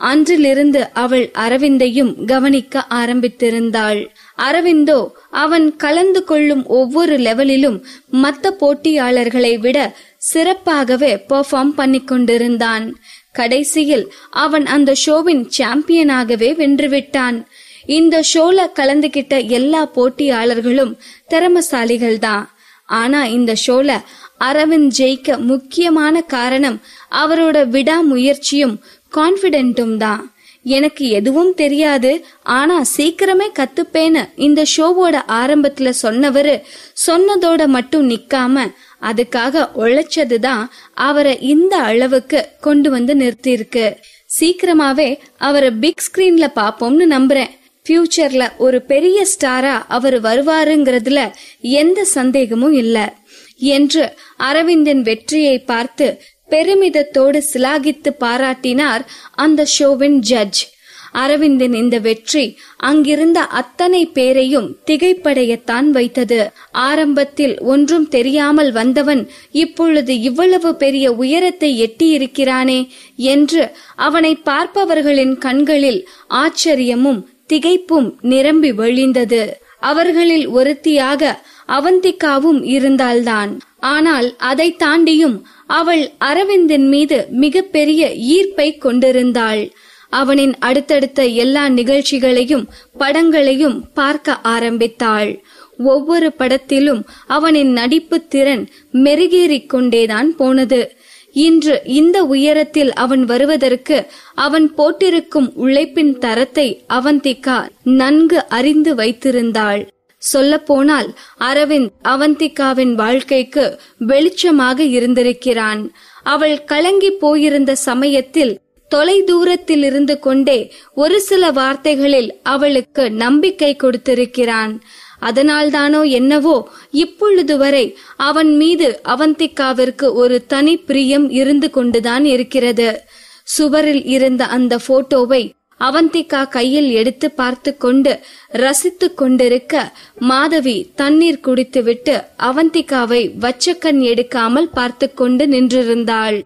அன்றிலிருந்து அவள் அரவிந்தையும் கவனிக்க ஆரம்பித்திருந்தாள். அரவிந்தோ அவன் கலந்து கொள்ளும் ஒவ்வொரு லெவலிலும் மற்ற போட்டியாளர்களை விட சிறப்பாகவே பெர்ஃபார்ம் பண்ணி கொண்டிருந்தான். கடைசியில் அவன் அந்த ஷோவின் சாம்பியனாகவே வென்றுவிட்டான். இந்த ஷோல கலந்துகிட்ட எல்லா போட்டியாளர்களும் திறமசாலிகள் தான். ஆனா இந்த ஷோல அரவிந்த் ஜெயிக்க முக்கியமான காரணம் அவரோட விடாமுயற்சியும் கான்பிடென்ட்டும் தான். எனக்கு எதுவும் தெரியாது, ஆனா சீக்கிரமே கத்துப்பேன்னு இந்த ஷோவோட ஆரம்பத்துல சொன்னவரு சொன்னதோட மட்டும் நிக்காம அதுக்காக உழைச்சதுதான் அவரை இந்த அளவுக்கு கொண்டு வந்து நிறுத்திருக்கு. சீக்கிரமாவே அவரை பிக் ஸ்கிரீன்ல பாப்போம்னு நம்புறேன். ஃபியூச்சர்ல ஒரு பெரிய ஸ்டாரா அவர் வருவாருங்கிறதுல எந்த சந்தேகமும் இல்ல என்று அரவிந்தின் வெற்றியை பார்த்து பெருமிதத்தோடு சிலாகித்து பாராட்டினார் அந்த ஷோவின் ஜட்ஜ். அரவிந்தின் இந்த வெற்றி அங்கிருந்த அத்தனை பேரையும் திகைப்படையத்தான் வைத்தது. ஆரம்பத்தில் ஒன்றும் தெரியாமல் வந்தவன் இப்பொழுது இவ்வளவு பெரிய உயரத்தை எட்டியிருக்கிறானே என்று அவனை பார்ப்பவர்களின் கண்களில் ஆச்சரியமும் திகைப்பும் நிரம்பி வழிந்தது. அவர்களில் ஒருத்தியாக அவந்திகாவும் இருந்தால்தான். ஆனால் அதை தாண்டியும் அவள் அரவிந்தின் மீது மிகப்பெரிய ஈர்ப்பை கொண்டிருந்தாள். அவனின் அடுத்தடுத்த எல்லா நிகழ்ச்சிகளையும் படங்களையும் பார்க்க ஆரம்பித்தாள். ஒவ்வொரு படத்திலும் அவனின் நடிப்பு திறன் மெருகேறிக் கொண்டேதான் போனது. இன்று இந்த உயரத்தில் அவன் வருவதற்கு அவன் போட்டிருக்கும் உழைப்பின் தரத்தை அவந்திகா நன்கு அறிந்து வைத்திருந்தாள். சொல்லப்போனால் அரவிந்த் அவந்திகாவின் வாழ்க்கைக்கு வெளிச்சமாக இருந்திருக்கிறான். அவள் கலங்கி போயிருந்த சமயத்தில் தொலை தூரத்தில் இருந்து கொண்டே ஒரு சில வார்த்தைகளில் அவளுக்கு நம்பிக்கை கொடுத்திருக்கிறான். அதனால்தானோ என்னவோ இப்பொழுது வரை அவன் மீது அவந்திகாவிற்கு ஒரு தனி பிரியம் இருந்து கொண்டுதான் இருக்கிறது. சுவரில் இருந்த அந்த போட்டோவை அவந்திகா கையில் எடுத்து பார்த்து கொண்டு ரசித்து கொண்டிருக்க மாதவி தண்ணீர் குடித்துவிட்டு அவந்திகாவை வச்சக்கண் எடுக்காமல் பார்த்து கொண்டு நின்றிருந்தாள்.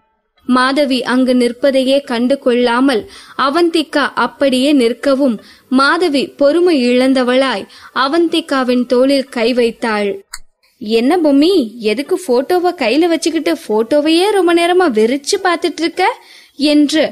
மாதவி அங்கு நிற்பதையே கண்டு கொள்ளாமல் அவந்திகா அப்படியே நிற்கவும் மாதவி பொறுமை இழந்தவளாய் அவந்திகாவின் தோளில் கை வைத்தாள். என்ன பொம்மி, எதுக்கு போட்டோவை கையில வச்சுக்கிட்டு போட்டோவையே ரொம்ப நேரமா வெறிச்சு பாத்துட்டு இருக்க என்று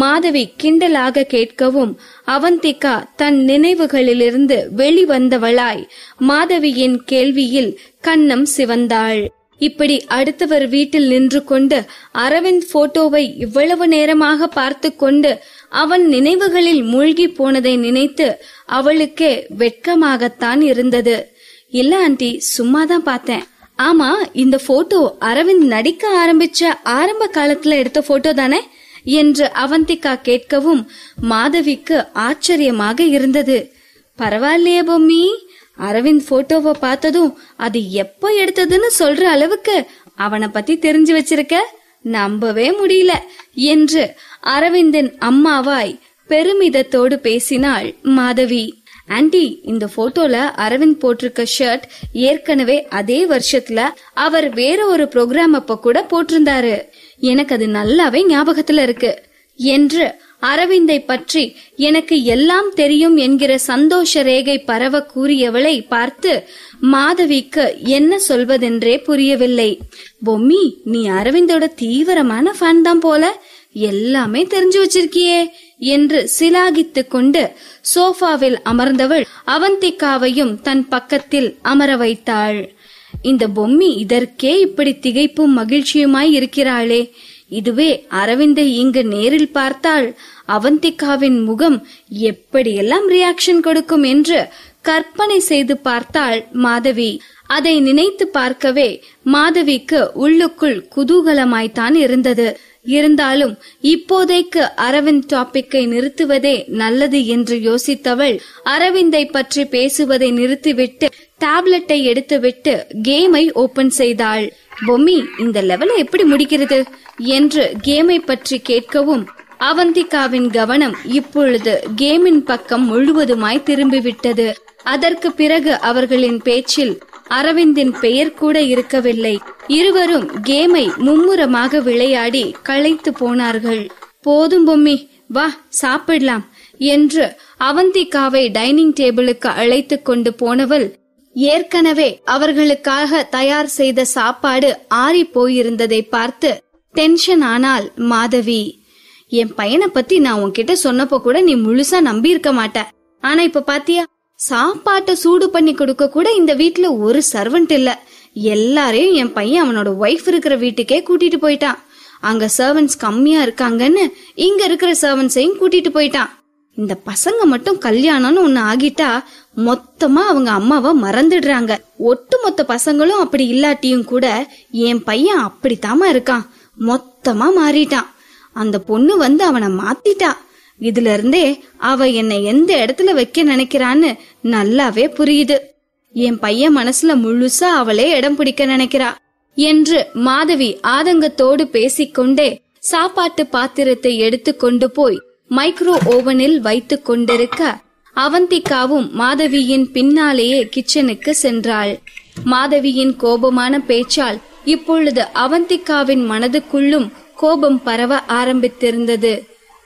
மாதவி கிண்டலாக கேட்கவும் அவந்திகா தன் நினைவுகளிலிருந்து வெளிவந்தவளாய் மாதவியின் கேள்வியில் கன்னம் சிவந்தாள். இப்படி அடுத்தவர் வீட்டில் நின்று கொண்டு அரவிந்த் போட்டோவை இவ்வளவு நேரமாக பார்த்து கொண்டு அவன் நினைவுகளில் மூழ்கி போனதை நினைத்து அவளுக்கே வெட்கமாகத்தான் இருந்தது. இல்ல ஆண்டி, சும்மாதான் பார்த்தேன். ஆமா, இந்த போட்டோ அரவிந்த் நடிக்க ஆரம்பிச்ச ஆரம்ப காலத்துல எடுத்த போட்டோ தானே என்று அவந்திகா கேட்கவும் மாதவிக்கு ஆச்சரியமாக இருந்தது. பரவாயில்லையே பொம்மி, அரவிந்த் போட்டோவை பார்த்ததும் அது எப்ப எடுத்ததுன்னு சொல்ற அளவுக்கு அவனை பத்தி தெரிஞ்சு வச்சிருக்க, நம்பவே முடியல என்று அரவிந்தின் அம்மாவாய் பெருமிதத்தோடு பேசினாள் மாதவி. ஆண்டி, இந்த போட்டோல அரவிந்த் போட்டிருக்க ஷர்ட் ஏற்கனவே அதே வருஷத்துல அவர் வேற ஒரு ப்ரோக்ராம் அப்ப கூட போட்டிருந்தாரு. எனக்கு அது நல்லாவே ஞாபகத்துல இருக்கு என்று அரவிந்தை பற்றி எனக்கு எல்லாம் தெரியும் என்கிற சந்தோஷ ரேகை பரவ கூறியவளை பார்த்து மாதவிக்கு என்ன சொல்வதென்றே புரியவில்லை. பொம்மி, நீ அரவிந்தோட தீவிரமான ஃபேன் தான் போல, எல்லாமே தெரிஞ்சு வச்சிருக்கியே என்று சிலாகித்து கொண்டு சோஃபாவில் அமர்ந்தவள் அவந்திகாவையும் தன் பக்கத்தில் அமர வைத்தாள். இந்த பொம்மி இதற்கே இப்படி திகைப்பும் மகிழ்ச்சியுமாய் இருக்கிறாளே, இதுவே அரவிந்தை இங்கு நேரில் பார்த்தால் அவந்திகாவின் முகம் எப்படியெல்லாம் ரியாக்ஷன் கொடுக்கும் என்று கற்பனை செய்து பார்த்தாள் மாதவி. அதை நினைத்து பார்க்கவே மாதவிக்கு உள்ளுக்குள் குதூகலமாய்த்தான் இருந்தது. இருந்தாலும் இப்போதைக்கு அரவிந்த் டாபிக்கை நிறுத்துவதே நல்லது என்று யோசித்தவள் அரவிந்தை பற்றி பேசுவதை நிறுத்திவிட்டு டேப்லெட்டை எடுத்துவிட்டு கேமை ஓபன் செய்தாள். பொம்மி, இந்த லெவலை எப்படி முடிக்கிறது என்று கேமை பற்றி கேட்கவும் அவந்திகாவின் கவனம் இப்பொழுது கேமின் பக்கம் முழுவதுமாய் திரும்பிவிட்டது. அதற்கு பிறகு அவர்களின் பேச்சில் அரவிந்தின் பெயர் கூட இருக்கவில்லை. இருவரும் கேமை மும்முரமாக விளையாடி களைத்து போனார்கள். போதும் பொம்மி, வா சாப்பிடலாம் என்று அவந்திகாவை டைனிங் டேபிளுக்கு அழைத்து கொண்டு போனவள் ஏற்கனவே அவர்களுக்காக தயார் செய்த சாப்பாடு ஆறி போயிருந்ததை பார்த்து டென்ஷன் ஆனாள் மாதவி. என் பையனை பத்தி நான் உன்கிட்ட சொன்னப்போ கூட நீ முழுசா நம்பி இருக்க மாட்ட. ஆனா இப்ப பாத்தியா, சாப்பாட்டை சூடு பண்ணி கொடுக்க கூட இந்த வீட்டுல ஒரு சர்வன்ட் இல்ல. எல்லாரையும் என் பையன் அவனோட ஒய்ஃப் இருக்கிற வீட்டுக்கே கூட்டிட்டு போயிட்டான். அங்க சர்வன்ட்ஸ் கம்மியா இருக்காங்கன்னு இங்க இருக்கிற சர்வன்ட்ஸையும் கூட்டிட்டு போயிட்டான். இந்த பசங்க மட்டும் கல்யாணம்னு ஒண்ணு ஆகிட்டா மொத்தமா அவங்க அம்மாவை மறந்துடுறாங்க. ஒட்டு மொத்த பசங்களும் அப்படி இல்லாட்டியும் கூட என் பையன் அப்படித்தாமா இருக்கான், மொத்தமா மாறிட்டான். அந்த பொண்ணு வந்து அவனை மாத்திட்டா. இதுல இருந்தே அவ என்னை எந்த இடத்துல வைக்க நினைக்கிறான்னு நல்லாவே புரியுது. என் பையன் மனசுல முழுசா அவளே இடம் பிடிக்க நினைக்கிறா என்று மாதவி ஆதங்கத்தோடு பேசிக்கொண்டே சாப்பாட்டு பாத்திரத்தை எடுத்து கொண்டு போய் மைக்ரோ ஓவனில் வைத்து கொண்டிருக்க அவந்திகாவும் மாதவியின் பின்னாலேயே கிச்சனுக்கு சென்றாள். மாதவியின் கோபமான பேச்சால் இப்பொழுது அவந்திகாவின் மனதுக்குள்ளும் கோபம் பரவ ஆரம்பித்திருந்தது.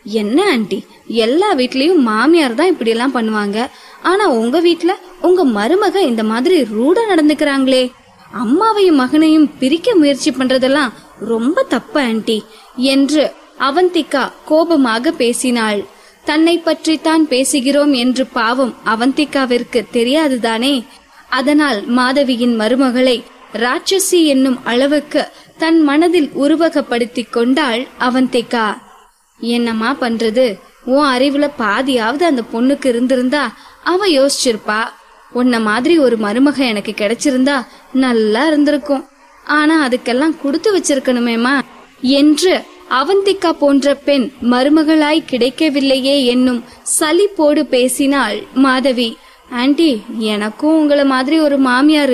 என்ன ஆண்டி, எல்லா வீட்லயும் மாமியார் தான் இப்படி எல்லாம் பண்ணுவாங்க, ஆனா உங்க வீட்ல உங்க மருமக இந்த மாதிரி ரூடா நடந்துக்கிறாங்களே, அம்மாவையும் மகனையும் பிரிக்க முயற்சி பண்றதெல்லாம் ரொம்ப தப்பு ஆன்ட்டி என்று அவந்திகா கோபமாக பேசினாள். தன்னை பற்றி தான் பேசுகிறோம் என்று பாவம் அவந்திகாவிற்கு தெரியாதுதானே. அதனால் மாதவியின் மருமகளை ராட்சசி என்னும் அளவுக்கு தன் மனதில் உருவகப்படுத்தி கொண்டாள் அவந்திகா. என்னம்மா பண்றது, உன் அறிவுல பாதியாவது அந்த பொண்ணுக்கு இருந்திருந்தா அவ யோசிச்சிருப்பா. உன்ன மாதிரி ஒரு மருமக எனக்கு கிடைச்சிருந்தா நல்லா இருந்திருக்கும். ஆனா அதுக்கெல்லாம் கொடுத்து வச்சிருக்கணுமேமா என்று அவந்திகா போன்ற பெண் மருமகளாய் கிடைக்கவில்லையே என்னும் சலிப்போடு பேசினாள் மாதவி. ஆன்ட்டி, எனக்கும் உங்களை மாதிரி ஒரு மாமியார்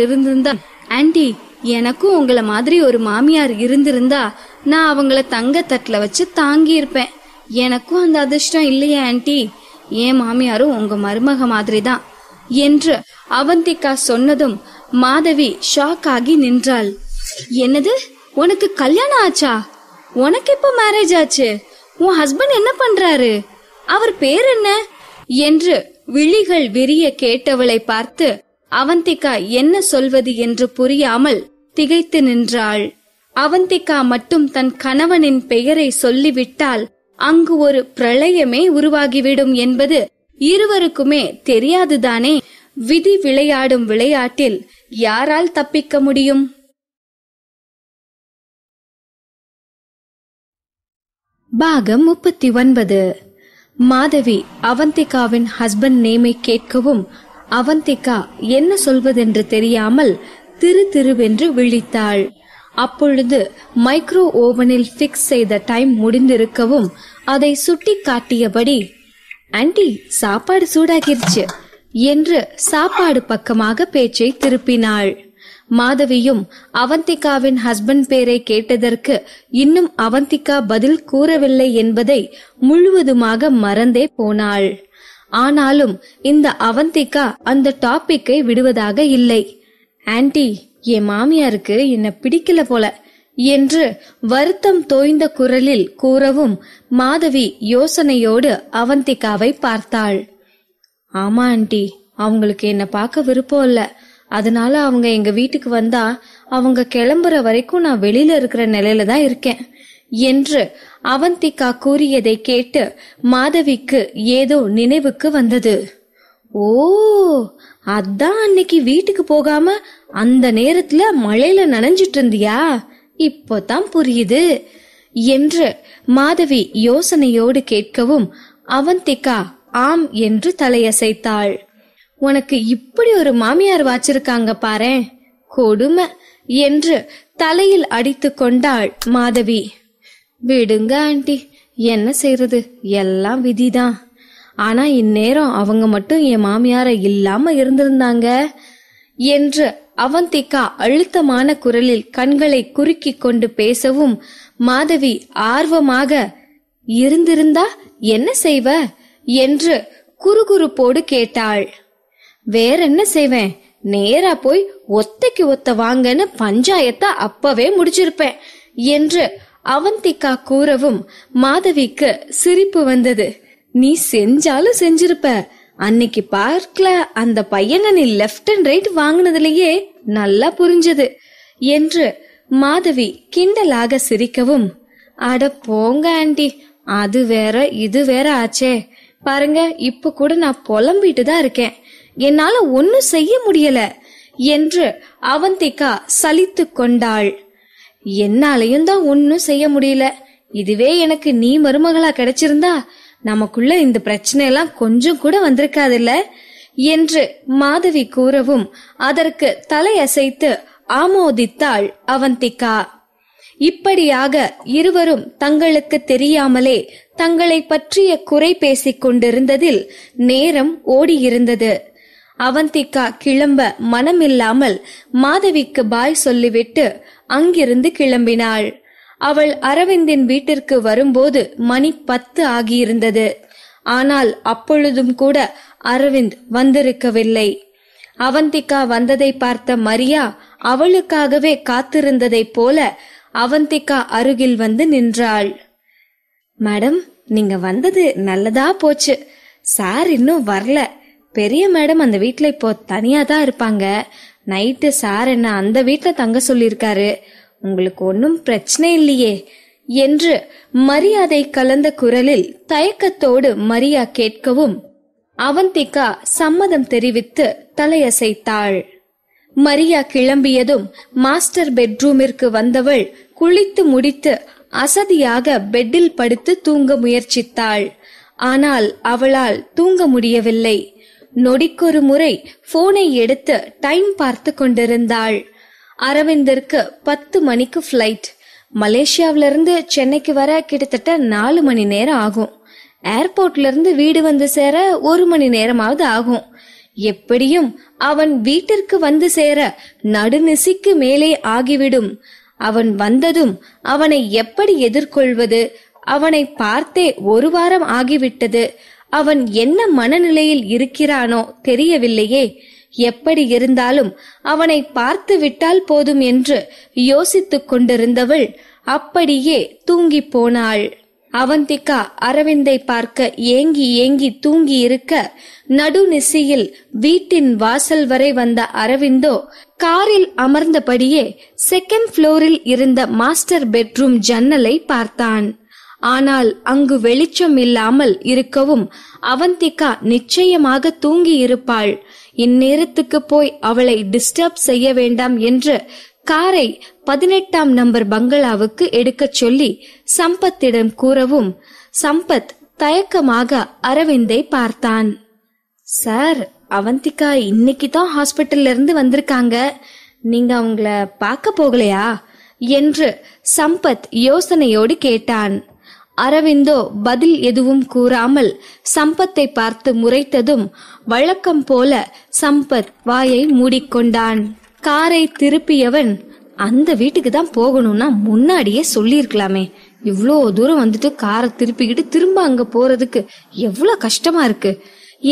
இருந்திருந்தா நான் அவங்கள தங்க தட்டுல வச்சு தாங்கி இருப்பேன். எனக்கும் அந்த அதிர்ஷ்டம் இல்லையே ஆன்ட்டி. என் மாமியாரும் உங்க மருமக மாதிரி தான் என்று அவந்திகா சொன்னதும் மாதவி ஷாக் ஆகி நின்றாள். என்னது, உனக்கு கல்யாணம் ஆச்சா? உனக்கு எப்ப மேரேஜ் ஆச்சு? உன் ஹஸ்பண்ட் என்ன பண்றாரு? அவர் பேர் என்ன என்று விழிகள் விரிய கேட்டவளை பார்த்து அவந்திகா என்ன சொல்வது என்று புரியாமல் திகைத்து நின்றாள். அவந்திகா மட்டும் தன் கணவனின் பெயரை சொல்லிவிட்டால் அங்கு ஒரு பிரளயமே உருவாகிவிடும் என்பது இருவருக்குமே தெரியாதுதானே. விதி விளையாடும் விளையாட்டில் யாரால் தப்பிக்க முடியும்? பாகம் 39. மாதவி அவந்திகாவின் ஹஸ்பண்ட் நேமை கேட்கவும் அவந்திகா என்ன சொல்வதென்று தெரியாமல் திருவென்று விழித்தாள். அப்பொழுது மைக்ரோ ஓவனில் பிக்ஸ் செய்த டைம் முடிந்திருக்கவும் அதை சுட்டி காட்டியபடி, ஆன்ட்டி சாப்பாடு சூடாகிருச்சு என்று சாப்பாடு பக்கமாக பேச்சை திருப்பினாள். மாதவியும் அவந்திகாவின் ஹஸ்பண்ட் பேரை கேட்டதற்கு இன்னும் அவந்திகா பதில் கூறவில்லை என்பதை முழுவதுமாக மறந்தே போனாள். ஆனாலும் இந்த அவந்திகா அந்த டாபிக்கை விடுவதாக இல்லை. ஆன்ட்டி, என் மாமியாருக்கு என்ன பிடிக்கல போல என்று வருத்தம் தோய்ந்த குரலில் கூறவும் மாதவி யோசனையோடு அவந்திகாவை பார்த்தாள். ஆமா ஆன்ட்டி, அவங்களுக்கு என்ன பார்க்க விருப்பம் இல்ல. அதனால அவங்க எங்க வீட்டுக்கு வந்தா அவங்க கிளம்புற வரைக்கும் நான் வெளியில இருக்கிற நிலையில தான் இருக்கேன் என்று அவந்திகா கூறியதை கேட்டு மாதவிக்கு ஏதோ நினைவுக்கு வந்தது. ஓ, அதான் அன்னைக்கு வீட்டுக்கு போகாம அந்த நேரத்துல மழையில நனைஞ்சிட்டு இருந்தியா? இப்போதான் புரியுது என்று மாதவி யோசனையோடு கேட்கவும் அவந்திகா ஆம் என்று தலையசைத்தாள். உனக்கு இப்படி ஒரு மாமியார் வாச்சிருக்காங்க பாரேன், கொடுமை என்று தலையில் அடித்து கொண்டாள் மாதவி. விடுங்க ஆண்டி, என்ன செய்யறது, எல்லாம் விதிதான். ஆனா இந்நேரம் அவங்க மட்டும் என் மாமியார இல்லாம இருந்திருந்தாங்க என்று அவந்திகா அழுத்தமான குரலில் கண்களை குறுக்கி கொண்டு பேசவும் மாதவி ஆர்வமாக, இருந்திருந்தா என்ன செய்வ என்று குறுகுறுப்போடு கேட்டாள். வேற என்ன செய்வேன், நேரா போய் ஒத்தைக்கு ஒத்த வாங்கன்னு பஞ்சாயத்தை அப்பவே முடிச்சிருப்பேன் என்று அவந்திகா கூறவும் மாதவிக்கு சிரிப்பு வந்தது. நீ செஞ்சாலும் செஞ்சிருப்ப, அன்னைக்கு பார்க்கல அந்த பையனை நீ லெப்ட் அண்ட் ரைட் வாங்கினதுலயே நல்லா புரிஞ்சது என்று மாதவி கிண்டலாக சிரிக்கவும், அட போங்க ஆண்டி, அது வேற இது வேற ஆச்சே, பாருங்க இப்ப கூட நான் புலம்பிட்டு தான் இருக்கேன், என்னால ஒன்னும் செய்ய முடியல என்று அவந்திகா சலித்து கொண்டாள். என்னாலையும் தான் ஒன்னும் செய்ய முடியல, இதுவே எனக்கு நீ மருமகளா கிடைச்சிருந்தா நமக்குள்ள இந்த பிரச்சனை எல்லாம் கொஞ்சம் கூட வந்திருக்காதுல்ல என்று மாதவி கூறவும் அதற்கு தலையசைத்து ஆமோதித்தாள் அவந்திகா. இப்படியாக இருவரும் தங்களுக்கு தெரியாமலே தங்களை பற்றிய குறை பேசிக் கொண்டிருந்ததில் நேரம் ஓடியிருந்தது. அவந்திகா கிளம்ப மனமில்லாமல் மாதவிக்கு பாய் சொல்லிவிட்டு அங்கிருந்து கிளம்பினாள். அவள் அரவிந்தின் வீட்டிற்கு வரும்போது மணி 10 ஆகியிருந்தது. ஆனால் அப்பொழுதும் கூட அரவிந்த் வந்திருக்கவில்லை. அவந்திகா வந்ததை பார்த்த மரியா அவளுக்காகவே காத்திருந்ததை போல அவந்திகா அருகில் வந்து நின்றாள். மேடம், நீங்க வந்தது நல்லதா போச்சு. சார் இன்னும் வரல, பெரிய மேடம் அந்த வீட்ல இப்போ தனியா தான் இருப்பாங்க. நைட்டு சார் என்ன அந்த வீட்ல தங்க சொல்லிருக்காரு. உங்களுக்கு ஒன்னும் பிரச்சனை இல்லையே என்று மரியாதை கலந்த குரலில் தயக்கத்தோடு மரியா கேட்கவும் அவந்திகா சம்மதம் தெரிவித்து தலையசைத்தாள். மரியா கிளம்பியதும் மாஸ்டர் பெட்ரூமிற்கு வந்தவள் குளித்து முடித்து அசதியாக பெட்டில் படுத்து தூங்க முயற்சித்தாள். ஆனால் அவளால் தூங்க முடியவில்லை. நொடிக்கொரு முறை போனை எடுத்து டைம் பார்த்து கொண்டிருந்தாள். அரவிந்திற்கு 10 மணிக்கு பிளைட். மலேசியாவில இருந்து சென்னைக்கு வர கிட்டத்தட்ட 4 மணி நேரம் ஆகும். ஏர்போர்ட்ல இருந்து வீடு வந்து சேர 1 மணி நேரமாவது ஆகும். எப்படியும் அவன் வீட்டிற்கு வந்து சேர நடுநிசிக்கு மேலே ஆகிவிடும். அவன் வந்ததும் அவனை எப்படி எதிர்கொள்வது? அவனை பார்த்தே 1 வாரம் ஆகிவிட்டது. அவன் என்ன மனநிலையில் இருக்கிறானோ தெரியவில்லையே. எப்படி இருந்தாலும் அவனை பார்த்து விட்டால் போதும் என்று யோசித்துக் கொண்டிருந்தவள் அப்படியே தூங்கி போனாள். அவந்திகா அரவிந்தை பார்க்க ஏங்கி ஏங்கி தூங்கி இருக்க நடுநிசியில் வீட்டின் வாசல் வரை வந்த அரவிந்தோ காரில் அமர்ந்தபடியே 2nd ஃப்ளோரில் இருந்த மாஸ்டர் பெட்ரூம் ஜன்னலை பார்த்தான். ஆனால் அங்கு வெளிச்சம் இல்லாமல் இருக்கவும் அவந்திகா நிச்சயமாக தூங்கி இருப்பாள். இந்நேரத்துக்கு போய் அவளை டிஸ்டர்ப் செய்ய வேண்டாம் என்று காரை 18ஆம் நம்பர் பங்களாவுக்கு எடுக்கச் சொல்லி சம்பத்திடம் கூறவும் சம்பத் தயக்கமாக அரவிந்தை பார்த்தான். சார், அவந்திகா இன்னைக்கு தான் ஹாஸ்பிட்டல்ல இருந்து வந்திருக்காங்க. நீங்க அவங்கள பார்க்க போகலையா என்று சம்பத் யோசனையோடு கேட்டான். அரவிந்தோ பதில் எதுவும் கூறாமல் சம்பத்தை பார்த்து முறைத்ததும் வழக்கம் போல சம்பத் வாயை மூடிக்கொண்டான். காரை திருப்பியவன், அந்த வீட்டுக்கு தான் போகணும்னா முன்னாடியே சொல்லிருக்கலாமே. இவ்வளோ தூரம் வந்துட்டு காரை திருப்பிக்கிட்டு திரும்ப அங்க போறதுக்கு எவ்வளவு கஷ்டமா இருக்கு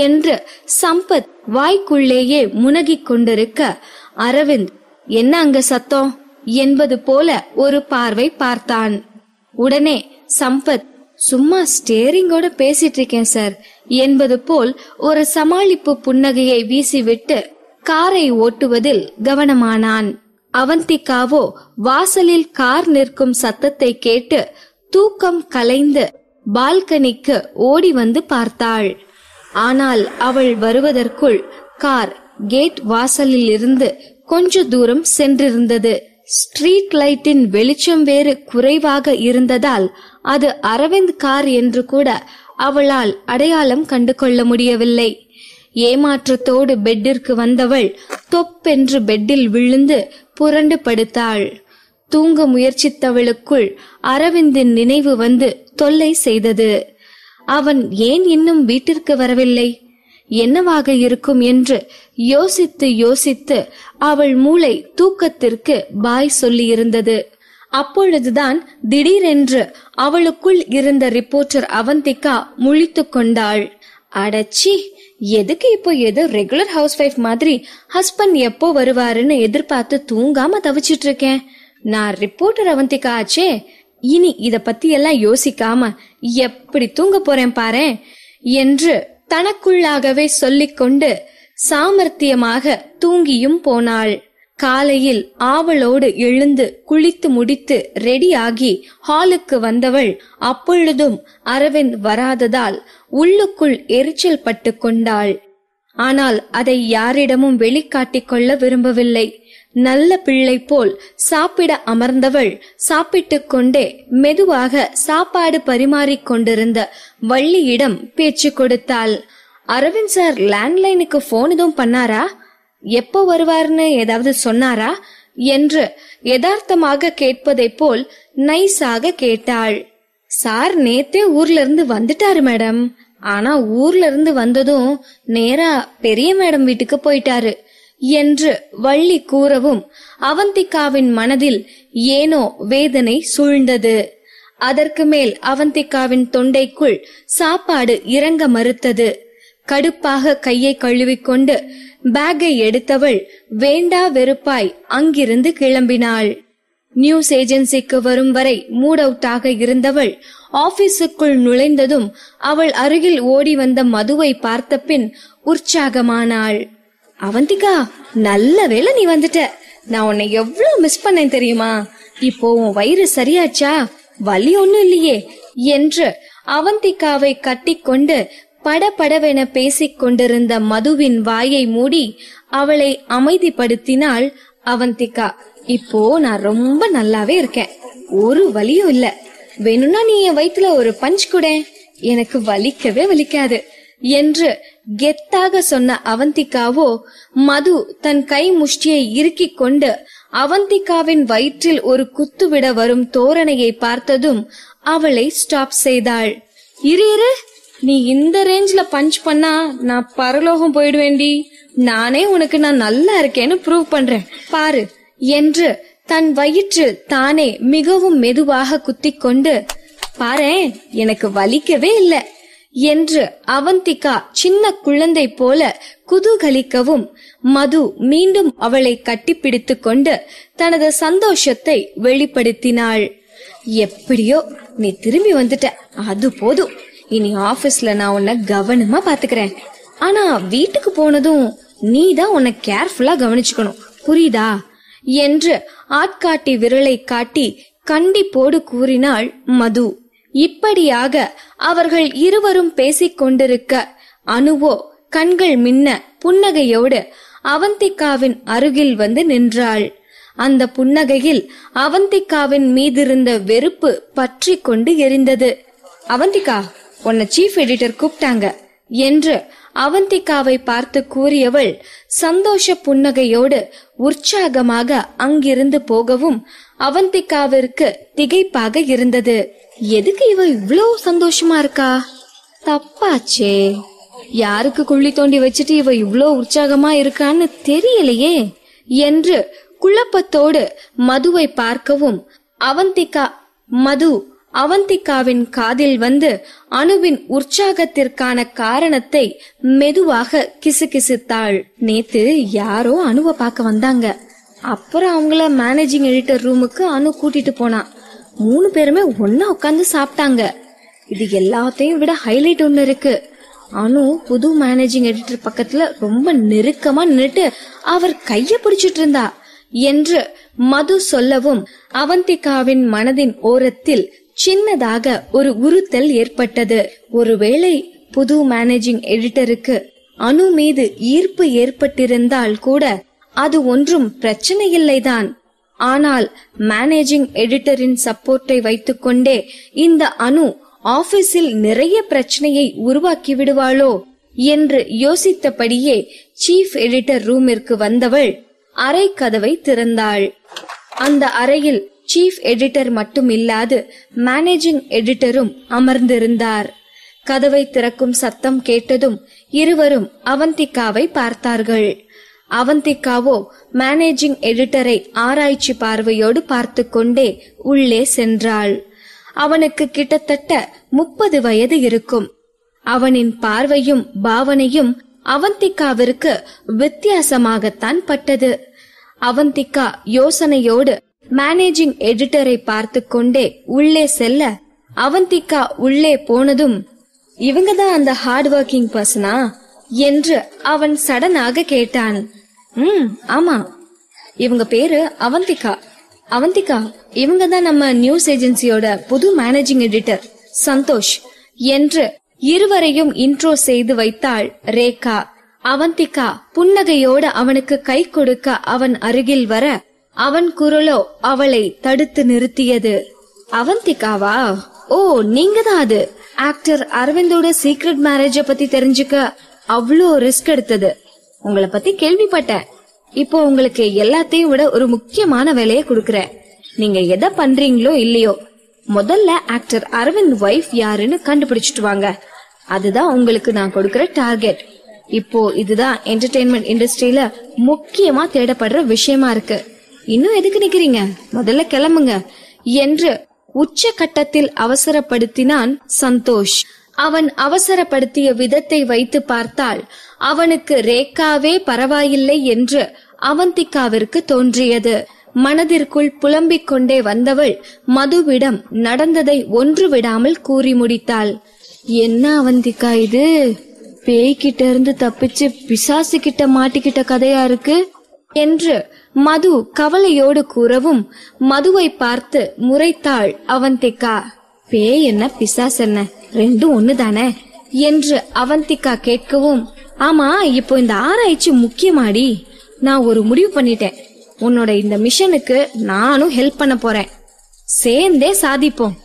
என்று சம்பத் வாய்க்குள்ளேயே முனகிக் கொண்டிருக்க அரவிந்த், என்ன அங்க சத்தம் என்பது போல ஒரு பார்வை பார்த்தான். உடனே சம்பத், சும்மா ஸ்டேரிங்கோட பேசிட்டு இருக்கேன் சார் என்பது போல் ஒரு சமாளிப்பு புன்னகையை வீசிவிட்டு காரை ஓட்டுவதில் கவனமானான். அவந்திகாவோ வாசலில் கார் நிற்கும் சத்தத்தை கேட்டு தூக்கம் கலைந்து பால்கனிக்கு ஓடி வந்து பார்த்தாள். ஆனால் அவள் வருவதற்குள் கார் கேட் வாசலில் இருந்து கொஞ்ச தூரம் சென்றிருந்தது. ஸ்ட்ரீட் லைட்டின் வெளிச்சம் வேறு குறைவாக இருந்ததால் அது அரவிந்த் கார் என்று கூட அவளால் அடையாளம் கண்டு கொள்ள முடியவில்லை. ஏமாற்றத்தோடு பெட்டிற்கு வந்தவள் தொப்பென்று பெட்டில் விழுந்து புரண்டு படுத்தாள். தூங்க முயற்சித்தவளுக்குள் அரவிந்தின் நினைவு வந்து தொல்லை செய்தது. அவன் ஏன் இன்னும் வீட்டிற்கு வரவில்லை? என்னவாக இருக்கும் என்று யோசித்து யோசித்து அவள் மூளை தூக்கத்திற்கு பாய் சொல்லி இருந்தது. அப்பொழுதுதான் திடீரென்று அவளுக்குள் இருந்த ரிப்போர்ட்டர் அவந்திகா முழித்து கொண்டாள். அடச்சி, எதுக்கு இப்போ ஏதோ ரெகுலர் ஹவுஸ் வைஃப் மாதிரி ஹஸ்பண்ட் எப்போ வருவாருன்னு எதிர்பார்த்து தூங்காம தவிச்சிட்டு இருக்கேன். நான் ரிப்போர்ட்டர் அவந்திகா ஆச்சே. இனி இத பத்தி எல்லாம் யோசிக்காம எப்படி தூங்க போறேன் பாரு என்று தனக்குள்ளாகவே சொல்லிக்கொண்டு சாமர்த்தியமாக தூங்கியும் போனாள். காலையில் ஆவலோடு எழுந்து குளித்து முடித்து ரெடியாகி ஹாலுக்கு வந்தவள் அப்பொழுதும் அரவிந்த் வராததால் உள்ளுக்குள் எரிச்சல் பட்டு கொண்டாள். ஆனால் அதை யாரிடமும் வெளிக்காட்டிக் கொள்ள விரும்பவில்லை. நல்ல பிள்ளை போல் சாப்பிட அமர்ந்தவள் சாப்பிட்டுக் கொண்டே மெதுவாக சாப்பாடு பரிமாறிக் கொண்டிருந்த வள்ளியிடம் பேச்சு கொடுத்தாள். அரவிந்த் சார் லேண்ட்லைனுக்கு போன் எதுவும் பண்ணாரா? எப்போ வருவார்னு ஏதாவது சொன்னாரா என்று யதார்த்தமாக கேட்பதை போல் நைஸாக கேட்டாள். சார் நேத்தே ஊர்ல இருந்து வந்துட்டாரு மேடம். ஆனா ஊர்ல இருந்து வந்ததும் நேரா பெரிய மேடம் வீட்டுக்கு போயிட்டாரு என்று வள்ளி கூறவும் அவந்திகாவின் மனதில் ஏனோ வேதனை சூழ்ந்தது. அதற்கு மேல் அவந்திகாவின் தொண்டைக்குள் சாப்பாடு இறங்க மறுத்தது. கடுப்பாக கையை கழுவிக்கொண்டு பேக்கை எடுத்தவள் வேண்டா வெறுப்பாய் அங்கிருந்து கிளம்பினாள். நியூஸ் ஏஜென்சிக்கு வரும் வரை மூட் அவுட் ஆக இருந்தவள் ஆபீஸுக்குள் நுழைந்ததும் அவள் அருகில் ஓடி வந்த மதுவை பார்த்த பின் உற்சாகமானாள். அவந்திகா, நல்ல வேளை நீ வந்துட்ட. நான் உன்னை எவ்வளவு மிஸ் பண்ணேன் தெரியுமா? இப்போ உன் வயிறு சரியாச்சா? வலி ஒண்ணும் இல்லையே என்று அவந்திகாவை கட்டிக்கொண்டு படபடவென பேசிக் கொண்டிருந்த மதுவின் வாயை மூடி அவளை அமைதிப்படுத்தினாள் அவந்திகா. இப்போ நான் ரொம்ப நல்லாவே இருக்கேன், ஒரு வலியும் இல்ல. வேணும்னா நீ என் வயிற்றுல ஒரு பஞ்ச் கூட, எனக்கு வலிக்கவே வலிக்காது என்று கெத்தாக சொன்ன அவந்திகாவோ மது தன் கை முஷ்டியை இறுக்கிக் கொண்டு அவந்திகாவின் வயிற்றில் ஒரு குத்துவிட வரும் தோரணையை பார்த்ததும் அவளை ஸ்டாப் செய்தாள். இரு, நீ இந்த ரேஞ்ச்ல பஞ்ச் பண்ணா நான் பரலோகம் போயிடுவேண்டி. நானே உனக்கு நான் நல்லா இருக்கேன்னு ப்ரூவ் பண்றேன் பாரு என்று தன் வயிற்றில் தானே மிகவும் மெதுவாக குத்திக் கொண்டு, பாரேன் எனக்கு வலிக்கவே இல்லை என்று அவந்திகா சின்ன குழந்தை போல குதூகலிக்கவும் மது மீண்டும் அவளை கட்டிப்பிடித்துக் கொண்டு தனது சந்தோஷத்தை வெளிப்படுத்தினாள். எப்படியோ நீ திரும்பி வந்துட்ட, அது போதும். இனி ஆபீஸ்ல நான் உன்னை கவனமா பாத்துக்கிறேன். ஆனா வீட்டுக்கு போனதும் நீதான் உன்னை கேர்ஃபுல்லா கவனிச்சுக்கணும், புரியுதா என்று ஆட்காட்டி விரலை காட்டி கண்டிப்போடு கூறினாள் மது. இப்படியாக அவர்கள் இருவரும் பேசிக் கொண்டிருக்க அனுவோ கண்கள் மின்ன புன்னகையோடு அவந்திகாவின் அருகில் வந்து நின்றாள். அந்த புன்னகையில் அவந்திகாவின் மீதிருந்த வெறுப்பு பற்றி கொண்டு எரிந்தது. அவந்திகா, உன்னை சீஃப் எடிட்டர் கூப்பிட்டாங்க என்று அவந்திகாவை பார்த்து கூறியவள் சந்தோஷ புன்னகையோடு உற்சாகமாக அங்கிருந்து போகவும் அவந்திகாவிற்கு திகைப்பாக இருந்தது. எதுக்கு இவ இவ்ளோ சந்தோஷமா இருக்கா? தப்பாச்சே, யாருக்கு குழி தோண்டி வச்சுட்டு இவ இவ்ளோ உற்சாகமா இருக்கான்னு தெரியலையே என்று குழப்பத்தோடு மதுவை பார்க்கவும் மது அவந்திகாவின் காதில் வந்து அனுவின் உற்சாகத்திற்கான காரணத்தை மெதுவாக கிசுகிசுத்தாள். நேத்து யாரோ அனுவை பார்க்க வந்தாங்க. அப்புறம் அவங்கள மேனேஜிங் எடிட்டர் ரூமுக்கு அனு கூட்டிட்டு போனா. 3 பேருமே ஒன்னா உட்காந்து சாப்பிட்டாங்க. இது எல்லாத்தையும் விட ஹைலைட் ஒண்ணு இருக்கு. அனு புது மேனேஜிங் எடிட்டர் பக்கத்துல ரொம்ப நெருக்கமா நின்னுட்டு அவர் கைய பிடிச்சிட்டு இருந்தா என்று மது சொல்லவும் அவந்திகாவின் மனதின் ஓரத்தில் சின்னதாக ஒரு உறுத்தல் ஏற்பட்டது. ஒருவேளை புது மேனேஜிங் எடிட்டருக்கு அனு மீது ஈர்ப்பு ஏற்பட்டிருந்தால் கூட அது ஒன்றும் பிரச்சனை இல்லைதான். ஆனால் மேனேஜிங் எடிட்டரின் சப்போர்ட்டை வைத்துக்கொண்டே இந்த அனு ஆபீஸில் நிறைய பிரச்சனையை உருவாக்கி விடுவாளோ என்று யோசித்தபடியே சீஃப் எடிட்டர் ரூமிற்கு வந்தவள் அறை கதவை திறந்தாள். அந்த அறையில் சீஃப் எடிட்டர் மட்டும் இல்லாது மேனேஜிங் எடிட்டரும் அமர்ந்திருந்தார். கதவை திறக்கும் சத்தம் கேட்டதும் இருவரும் அவந்திகாவை பார்த்தார்கள். அவந்திகாவோ மேனேஜிங் எடிட்டரை ஆராய்ச்சி பார்வையோடு பார்த்து கொண்டே உள்ளே சென்றாள். அவனுக்கு கிட்டத்தட்ட 30 வயது இருக்கும். அவனின் பார்வையும் பாவனையும் அவந்திகாவிற்கு வித்தியாசமாகத்தான் பட்டது. அவந்திகா யோசனையோடு மேனேஜிங் எடிட்டரை பார்த்து கொண்டே உள்ளே செல்ல, அவந்திகா உள்ளே போனதும், இவங்கதான் அந்த ஹார்ட் ஒர்க்கிங் பர்சனா என்று அவன் சடனாக கேட்டான். ஆமா, இவங்க பேரு அவந்திகா. அவந்திகா, இவங்கதான் நம்ம நியூஸ் ஏஜென்சியோட புது மேனேஜிங் எடிட்டர் சந்தோஷ் என்று இருவரையும் இன்ட்ரோ செய்து வைத்தாள் ரேகா. அவந்திகா புன்னகையோடு அவனுக்கு கை கொடுக்க அவன் அருகில் வர, அவன் குரலோ அவளை தடுத்து நிறுத்தியது. அவந்திகாவா? ஓ, நீங்க தான் அது. ஆக்டர் அரவிந்தோட சீக்ரெட் மேரேஜ பத்தி தெரிஞ்சுக்க அவ்வளோ ரிஸ்க் எடுத்தது. உங்களை பத்தி கேள்விப்பட்டேன். இப்போ உங்களுக்கு எல்லாத்தையும் விட ஒரு முக்கியமான வேலையை கொடுக்கறேன். நீங்க எதை பண்றீங்களோ இல்லையோ, முதல்ல ஆக்டர் அரவிந்த் வைஃப் யாருன்னு கண்டுபிடிச்சிட்டு வாங்க. அதுதான் உங்களுக்கு நான் கொடுக்கற டார்கெட். இப்போ இதுதான் என்டர்டெயின்மெண்ட் இண்டஸ்ட்ரியில முக்கியமா தேடப்படுற விஷயமா இருக்கு. இன்னும் எதுக்கு நிக்கிறீங்க? முதல்ல கிளம்புங்க என்று உச்ச கட்டத்தில் அவசரப்படுத்தினான் சந்தோஷ். அவன் அவசரப்படுத்திய விதத்தை வைத்து பார்த்தால் அவனுக்கு ரேகாவே பரவாயில்லை என்று அவந்திகாவிற்கு தோன்றியது. மனதிற்குள் புலம்பிக் கொண்டே வந்தவள் மதுவிடம் நடந்ததை ஒன்று விடாமல் கூறி முடித்தாள். என்ன அவந்திகா இது? பேய்கிட்ட இருந்து தப்பிச்சு பிசாசு கிட்ட மாட்டிக்கிட்ட கதையா இருக்கு என்று மது கவலையோடு கூறவும் மதுவை பார்த்து முறைத்தாள் அவந்திகா. பேய் என்ன பிசாசு என்ன, ரெண்டும் ஒண்ணுதானே என்று அவந்திகா கேட்கவும், ஆமா இப்போ இந்த ஆராய்ச்சி முக்கியமாடி. நான் ஒரு முடிவு பண்ணிட்டேன். உன்னோட இந்த மிஷனுக்கு நானும் ஹெல்ப் பண்ண போறேன். சேர்ந்தே சாதிப்போம்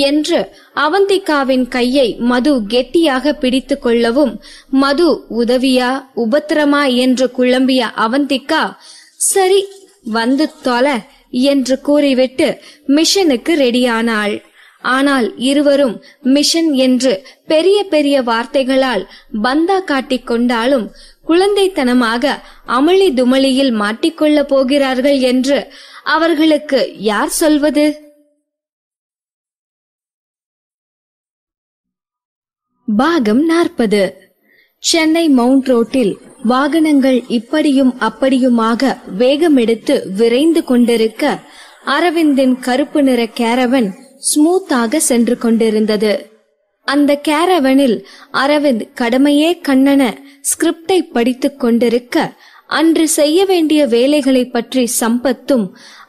என்று அவந்திகாவின் கையை மது கெட்டியாக பிடித்து கொள்ளவும், மது உதவியா உபத்திரமா என்று குழம்பிய அவந்திகா, சரி வந்து தொலை என்று கூறிவிட்டு மிஷனுக்கு ரெடியானாள். ஆனால் இருவரும் மிஷன் என்று பெரிய பெரிய வார்த்தைகளால் பந்தா காட்டிக் கொண்டாலும் குழந்தைத்தனமாக அமளி துமளியில் மாட்டிக்கொள்ள போகிறார்கள் என்று அவர்களுக்கு யார் சொல்வது? பாகம் 40. சென்னை மவுண்ட் ரோட்டில் வாகனங்கள் இப்படியும் அப்படியுமாக வேகமெடுத்து விரைந்து கொண்டிருக்க அரவிந்தின் கருப்பு நிற கேரவன் ஸ்மூத்தாக சென்று கொண்டிருந்தது. அந்த கேரவனில் அரவிந்த் கடமையே கண்ணன ஸ்கிரிப்டை படித்துக் கொண்டிருக்க, அன்று செய்ய வேண்டிய வேலைகளை பற்றி சம்பத்தும்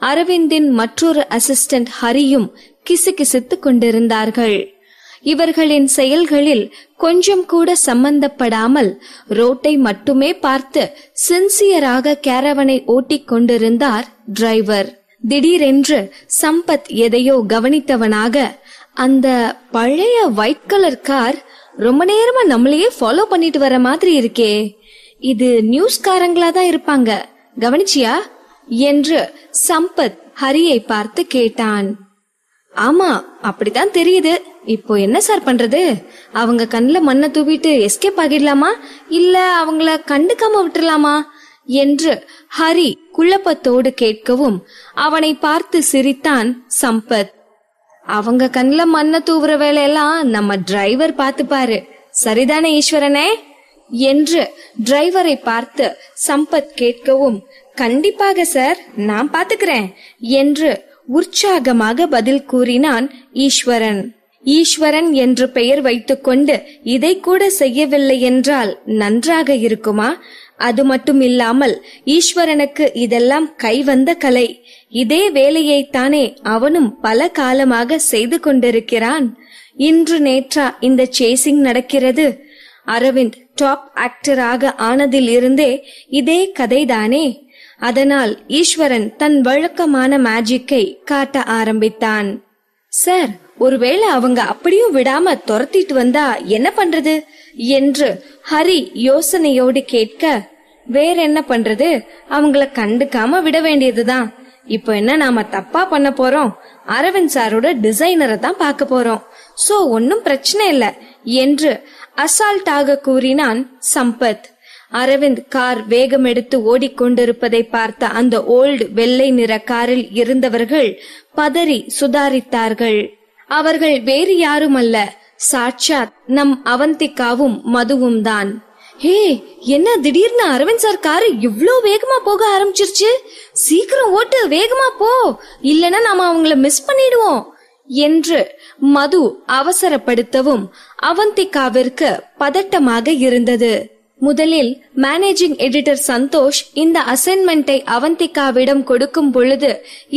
அரவிந்தின் மற்றொரு அசிஸ்டன்ட் ஹரியும் கிசுகிசுத்துக் கொண்டிருந்தார்கள். இவர்களின் செயல்களில் கொஞ்சம் கூட சம்பந்தப்படாமல் ரோட்டை மட்டுமே பார்த்து சின்சியராக கேரவனை ஓட்டிக் கொண்டிருந்தார் டிரைவர். திடீரென்று சம்பத் எதையோ கவனித்தவனாக, அந்த பழைய ஒயிட் கலர் கார் ரொம்ப நேரமா நம்மளையே ஃபாலோ பண்ணிட்டு வர மாதிரி இருக்கே, இது நியூஸ்காரங்களா தான் இருப்பாங்க, கவனிச்சியா என்று சம்பத் ஹரியை பார்த்து கேட்டான். ஆமா அப்படிதான் தெரியுது. இப்போ என்ன சார் பண்றது? அவங்க கண்ணுல மண்ணை தூவிட்டு எஸ்கேப் ஆகிடலாமா, இல்ல அவங்கள கண்டுக்காம விட்டுலாமா என்று ஹரி குழப்பத்தோடு கேட்கவும், அவனை பார்த்து சிரித்தான் சம்பத். அவங்க கண்ணுல மண்ணை தூவுற வேலையெல்லாம் நம்ம டிரைவர் பாத்துப்பாரு, சரிதானே ஈஸ்வரனே என்று டிரைவரை பார்த்து சம்பத் கேட்கவும், கண்டிப்பாக சார், நான் பாத்துக்கிறேன் என்று உற்சாகமாக பதில் கூறினான் ஈஸ்வரன். ஈஸ்வரன் என்று பெயர் வைத்துக்கொண்டு இதை கூட செய்யவில்லை என்றால் நன்றாக இருக்குமா? அது மட்டும் இல்லாமல் ஈஸ்வரனுக்கு இதெல்லாம் கைவந்த கலை. இதே வேலையைத்தானே அவனும் பல காலமாக செய்து கொண்டிருக்கிறான். இன்று நேற்றா இந்த சேசிங் நடக்கிறது? அரவிந்த் டாப் ஆக்டராக ஆனதில் இருந்தே இதே கதைதானே. அதனால் ஈஸ்வரன் தன் வழக்கமான மேஜிக்கை காட்ட ஆரம்பித்தான். சார், ஒருவேளை அவங்க அப்படியும் விடாம துரத்திட்டு வந்தா என்ன பண்றது என்று ஹரி யோசனையோடு கேட்க, வேற என்ன பண்றது, அவங்கள கண்டுக்காம விட வேண்டியதுதான். இப்போ என்ன நாம தப்பா பண்ண போறோம்? அரவிந்த் சாரோட டிசைனரை தான் பார்க்க போறோம். சோ ஒன்னும் பிரச்சனை இல்ல என்று அசால்ட்டாக கூறினான் சம்பத். அரவிந்த் கார் வேகம் எடுத்து ஓடிக்கொண்டிருப்பதை பார்த்த அந்த ஓல்டு வெள்ளை நிற காரில் இருந்தவர்கள் பதறி சுதாரித்தார்கள். அவர்கள் வேறு யாரும் அல்ல, சாட்சாத் நம் அவந்திகாவும் மதுவும் தான். ஹே, என்ன திடீர்னு அரவிந்த் சார் காரு இவ்ளோ வேகமா போக ஆரம்பிச்சிருச்சு? சீக்கிரம் ஓட்டு, வேகமா போ, இல்லனா நாம அவங்கள மிஸ் பண்ணிடுவோம் என்று மது அவசரப்படுத்தவும் அவந்திகாவிற்கு பதட்டமாக இருந்தது. முதலில் மேனேஜிங் எடிட்டர் சந்தோஷ் இந்த அசைன்மெண்டை அவந்திகாவிடம் கொடுக்கும் பொழுது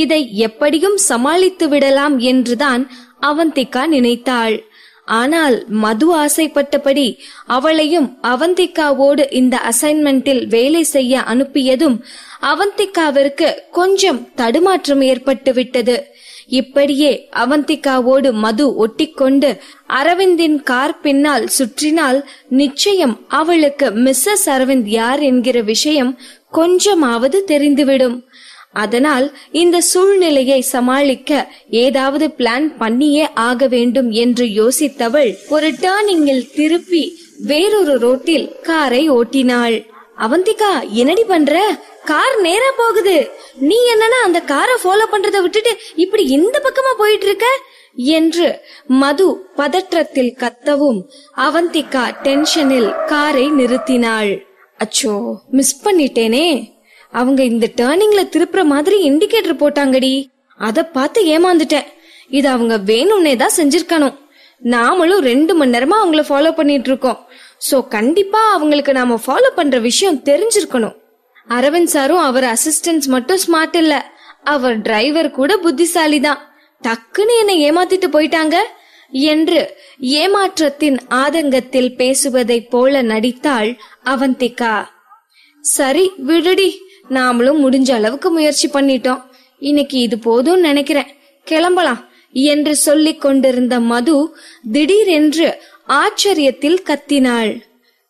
இதை எப்படியும் சமாளித்து விடலாம் என்றுதான் அவந்திகா நினைத்தாள். ஆனால் மது ஆசைப்பட்டபடி அவளையும் அவந்திகாவோடு இந்த அசைன்மெண்டில் வேலை செய்ய அனுப்பியதும் அவந்திகாவிற்கு கொஞ்சம் தடுமாற்றம் ஏற்பட்டு விட்டது. இப்படியே அவந்திகாவோடு மது ஒட்டிக்கொண்டு அரவிந்தின் கார் பின்னால் சுற்றினால் நிச்சயம் அவளுக்கு மிஸ்ஸஸ் அரவிந்த் யார் என்கிற விஷயம் கொஞ்சமாவது தெரிந்துவிடும். அதனால் இந்த சூழ்நிலையை சமாளிக்க ஏதாவது பிளான் பண்ணியே ஆக வேண்டும் என்று யோசித்தவள் ஒரு டர்னிங்கில் திருப்பி வேறொரு ரோட்டில் காரை ஓட்டினாள். அவந்திகா, என்னடி பண்ற? கார் நேரா போகுது, நீ என்னன்னா அந்த காரை ஃபாலோ பண்றத விட்டுட்டு இப்படி இந்த பக்கமா போயிட்டு இருக்க என்று மது பதற்றத்தில் கத்தவும் அவந்திகா டென்ஷனில் காரை நிறுத்தினாள். அச்சோ, மிஸ் பண்ணிட்டேனே. அவங்க இந்த டர்னிங்ல திருப்புற மாதிரி இண்டிகேட்டர் போட்டாங்கடி. அத பார்த்து ஏமாந்துட்டேன். இது அவங்க வேணும்னே தான் செஞ்சிருக்கணும். நாமளும் 2 மணி நேரமா அவங்கள ஃபாலோ பண்ணிட்டு இருக்கோம். சோ கண்டிப்பா அவங்களுக்கு நாம ஃபாலோ பண்ற விஷயம் தெரிஞ்சிருக்கணும். அரவிந்த் சாரும் அவர் அசிஸ்டன்ஸ் மட்டும் ஸ்மார்ட் இல்ல, அவர் டிரைவர் கூட புத்திசாலி தான். டக்குன்னு என்னை ஏமாத்திட்டு போயிட்டாங்க என்று ஏமாற்றத்தின் ஆதங்கத்தில் பேசுவதை போல நடித்தாள் அவந்திகா. சரி விடுடி, நாமளும் முடிஞ்ச அளவுக்கு முயற்சி பண்ணிட்டோம். இன்னைக்கு இது போதும் நினைக்கிறேன், கிளம்பலாம் என்று சொல்லிக் கொண்டிருந்த மது திடீரென்று ஆச்சரியத்தில் கத்தினாள்.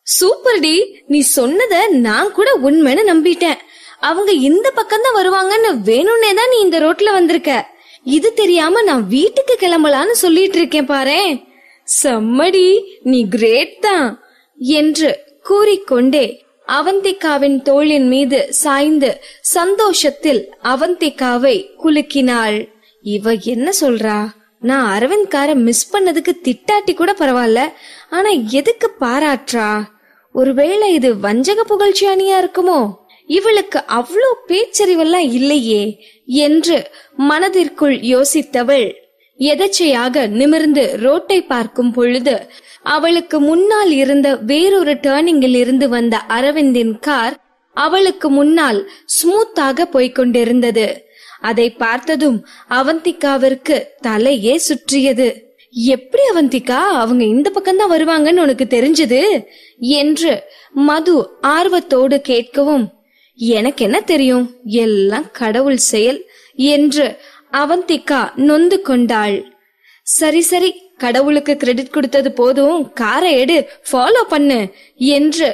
சூப்பர் டி, நீ சொன்னத நான் கூட உண்மைன்னு நம்பிட்டேன். அவங்க இந்த பக்கம் தான் வருவாங்கன்னு வேணும்னே தான் நீ இந்த ரோட்ல வந்திருக்க. இது தெரியாம நான் வீட்டுக்கு கிளம்பலான்னு சொல்லிட்டு இருக்கேன் பாரேன். செம்மடி, நீ கிரேட் தான் என்று கூறிக்கொண்டே அவந்திகாவின் தோளின் மீது சாய்ந்து சந்தோஷத்தில் அவந்திகாவை குலுக்கினாள். இவ என்ன சொல்றா? நான் அரவிந்த் காரை மிஸ் பண்ணதுக்கு திட்டாட்டி கூட பரவாயில்ல, ஆனா எதுக்கு பாராட்டுறா? ஒருவேளை இது வஞ்சக புகழ்ச்சி அணியா இருக்குமோ? இவளுக்கு அவ்வளோ பேச்சறிவெல்லாம் இல்லையே என்று மனதிற்குள் யோசித்தவள் எதச்சையாக நிமிர்ந்து ரோட்டை பார்க்கும் பொழுது அவளுக்கு முன்னால் இருந்த வேறொரு டர்னிங்கில் இருந்து வந்த அரவிந்தின் கார் அவளுக்கு முன்னால் ஸ்மூத்தாக போய்கொண்டிருந்தது. அதை பார்த்ததும் அவந்திகாவிற்கு தலையே சுற்றியது. எப்படி அவந்திகா அவங்க இந்த பக்கம்தான் வருவாங்கன்னு உனக்கு தெரிஞ்சது என்று மது ஆர்வத்தோடு கேட்கவும், எனக்கு என்ன தெரியும், எல்லாம் கடவுள் செயல் என்று அவந்திகா நொந்து கொண்டாள். சரி சரி, கடவுளுக்கு கிரெடிட் கொடுத்தது போதும், காரை எடு, ஃபாலோ பண்ணு என்று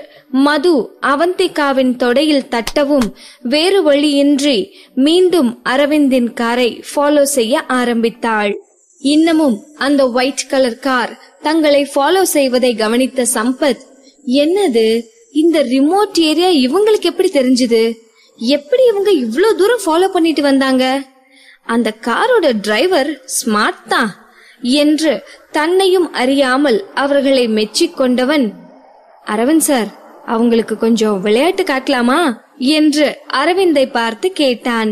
மது அவந்திகாவின் தொடையில் தட்டவும் வேறு வழியின்றி மீண்டும் அரவிந்தின் காரை ஃபாலோ செய்ய ஆரம்பித்தாள். இன்னமும் அந்த ஒயிட் கலர் கார் தங்களை ஃபாலோ செய்வதை கவனித்த சம்பத், என்னது இந்த ரிமோட் ஏரியா இவங்களுக்கு எப்படி தெரிஞ்சது? எப்படி இவங்க இவ்ளோ தூரம் ஃபாலோ பண்ணிட்டு வந்தாங்க? அந்த காரோட டிரைவர் ஸ்மார்ட் தான் என்று தன்னையும் அறியாமல் அவர்களை மெச்சிக் கொண்டவன், அரவிந்த் சார் அவங்களுக்கு கொஞ்சம் விளையாட்டு காட்டலாமா என்று அரவிந்தை பார்த்து கேட்டான்.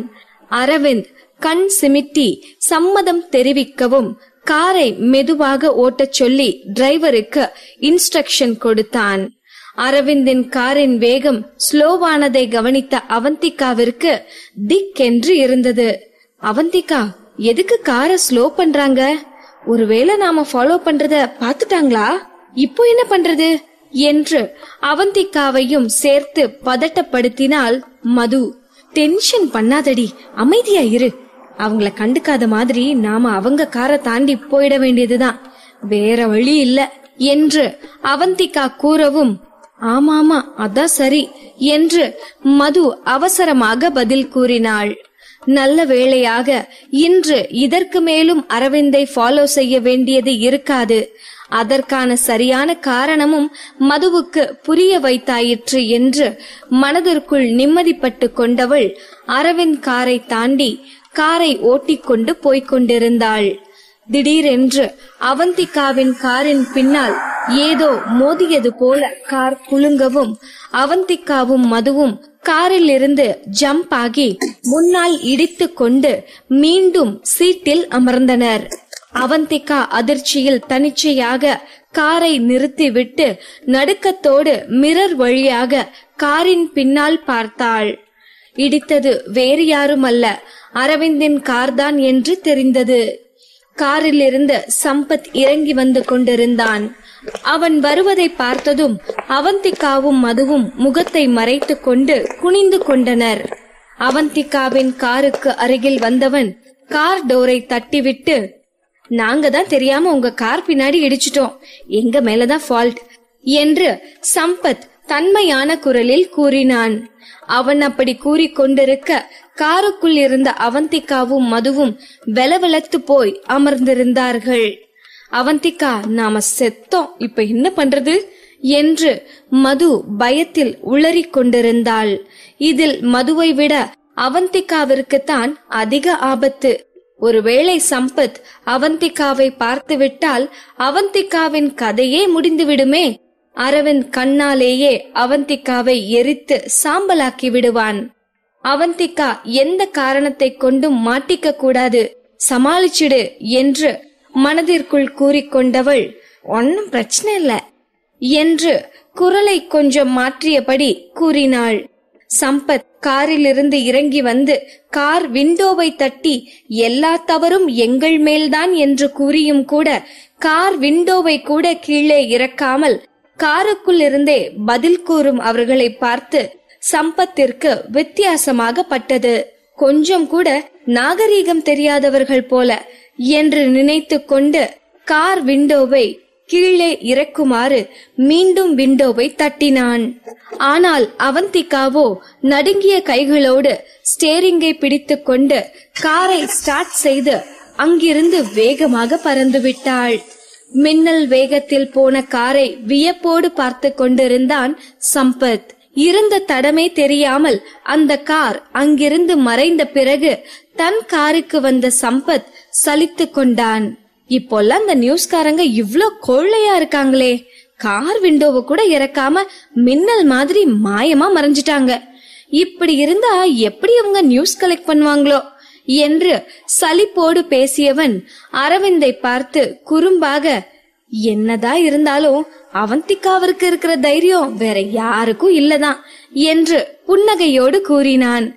அரவிந்த் கண் சிமிட்டி சம்மதம் தெரிவிக்கவும் காரை மெதுவாக ஓட்டச் சொல்லி டிரைவருக்கு இன்ஸ்ட்ரக்ஷன் கொடுத்தான். அரவிந்தின் காரின் வேகம் ஸ்லோவானதை கவனித்த அவந்திகாவிற்கு திக்கென்று இருந்தது. அவந்திகா, எதுக்கு காரை ஸ்லோ பண்றாங்க? ஒருவேளை நாம ஃபாலோ பண்றத பாத்துட்டாங்களா? இப்போ என்ன பண்றது என்று அவந்திகாவையும் சேர்த்து பதட்டப்படுத்தினாள் மது. டென்ஷன் பண்ணாதடி, அமைதியா இரு. அவங்கள கண்டுக்காத மாதிரி நாம அவங்க காரை தாண்டி போயிட வேண்டியதுதான், வேற வழி இல்ல என்று அவந்திகா கூறவும், ஆமாமா அதான் சரி என்று மது அவசரமாக பதில் கூறினாள். நல்ல வேளையாக இன்று இதற்கு மேலும் அரவிந்தை ஃபாலோ செய்ய வேண்டியது இருக்காது. அதற்கான சரியான காரணமும் மதுவுக்கு புரிய வைத்தாயிற்று என்று மனதிற்குள் நிம்மதிப்பட்டு கொண்டவள் அரவிந்த் காரை தாண்டி காரை ஓட்டிக்கொண்டு போய்கொண்டிருந்தாள். திடீரென்று அவந்திகாவின் காரின் பின்னால் ஏதோ மோதியது போல கார் குலுங்கவும் அவந்திகாவும் மதுவும் காரில் இருந்து ஜம்ப் ஆகி முன்னால் இடித்து கொண்டு மீண்டும் சீட்டில் அமர்ந்தனர். அவந்திகா அதிர்ச்சியில் தனிச்சையாக காரை நிறுத்திவிட்டு நடுக்கத்தோடு மிரர் வழியாக காரின் பின்னால் பார்த்தாள். இடித்தது வேறு யாரும் அல்ல, அரவிந்தின் கார்தான் என்று தெரிந்தது. காரில் இருந்து சம்பத் இறங்கி வந்து கொண்டிருந்தான். அவன் வருவதை பார்த்ததும் அவந்திகாவும் மதுவும் முகத்தை மறைத்து கொண்டு குனிந்து கொண்டனர். அவந்திகாவின் காருக்கு அருகில் வந்தவன் கார் டோரை தட்டிவிட்டு, நாங்க தான் தெரியாம உங்க கார் பின்னாடி இடிச்சிட்டோம், எங்க மேலதான் ஃபால்ட் என்று சம்பத் தன்மையான குரலில் கூறினான். அவன் அப்படி கூறிக்கொண்டிருக்க காருக்குள் இருந்த அவந்திகாவும் மதுவும் வெலவெலத்து போய் அமர்ந்திருந்தார்கள். அவந்திகா, நாம செத்தோம், இப்ப என்ன பண்றது என்று மது பயத்தில் உளறிக் கொண்டிருந்தாள். இதில் மதுவை விட அவந்திகாவிற்குத்தான் அதிக ஆபத்து. ஒருவேளை சம்பத் அவந்திகாவை பார்த்துவிட்டால் அவந்திகாவின் கதையே முடிந்துவிடுமே. அரவிந்த் கண்ணாலேயே அவந்திகாவை எரித்து சாம்பலாக்கி விடுவான். அவந்திகா எந்த காரணத்தை கொண்டும் மாட்டிக்க கூடாது, சமாளிச்சிடு என்று மனதிற்குள் கூறிக்கொண்டவள், ஒன்னும் பிரச்சனை இல்ல என்று குரலை கொஞ்சம் மாற்றியபடி கூறினாள். சம்பத் காரிலிருந்து இறங்கி வந்து கார் விண்டோவை தட்டி எல்லா தவறும் எங்கள் மேல்தான் என்று கூறியும் கூட கார் விண்டோவை கூட கீழே இறக்காமல் காருக்குள் இருந்தே பதில் கூறும் அவர்களை பார்த்து சம்பத்திற்கு வித்தியாசமாக பட்டது. கொஞ்சம் கூட நாகரீகம் தெரியாதவர்கள் போல என்று நினைத்து கொண்டு கார் விண்டோவை கீழே இறக்குமாறு மீண்டும் விண்டோவை தட்டினான். ஆனால் அவந்திகாவோ நடுங்கிய கைகளோடு ஸ்டேரிங்கை பிடித்துக் கொண்டு காரை ஸ்டார்ட் செய்து அங்கிருந்து வேகமாக பறந்து விட்டாள். மின்னல் வேகத்தில் போன காரை வியப்போடு பார்த்து கொண்டிருந்தான் சம்பத். இருந்த தடமே தெரியாமல் அந்த கார் அங்கிருந்து மறைந்த பிறகு தன் காருக்கு வந்த சம்பத் சலித்து கொண்டான். இப்போல்லாம் அந்த நியூஸ்காரங்க இவ்ளோ கொள்ளையா இருக்காங்களே, கார் விண்டோவை கூட இறக்காம மின்னல் மாதிரி மாயமா மறைஞ்சிட்டாங்க. இப்படி இருந்தா எப்படி அவங்க நியூஸ் கலெக்ட் பண்ணுவாங்களோ என்று சலிப்போடு பேசியவன் அரவிந்தை பார்த்து குறும்பாக, என்னதான் இருந்தாலும் அவந்திகாவிற்கு இருக்கிற தைரியம் வேற யாருக்கும் இல்லதான் என்று புன்னகையோடு கூறினான்.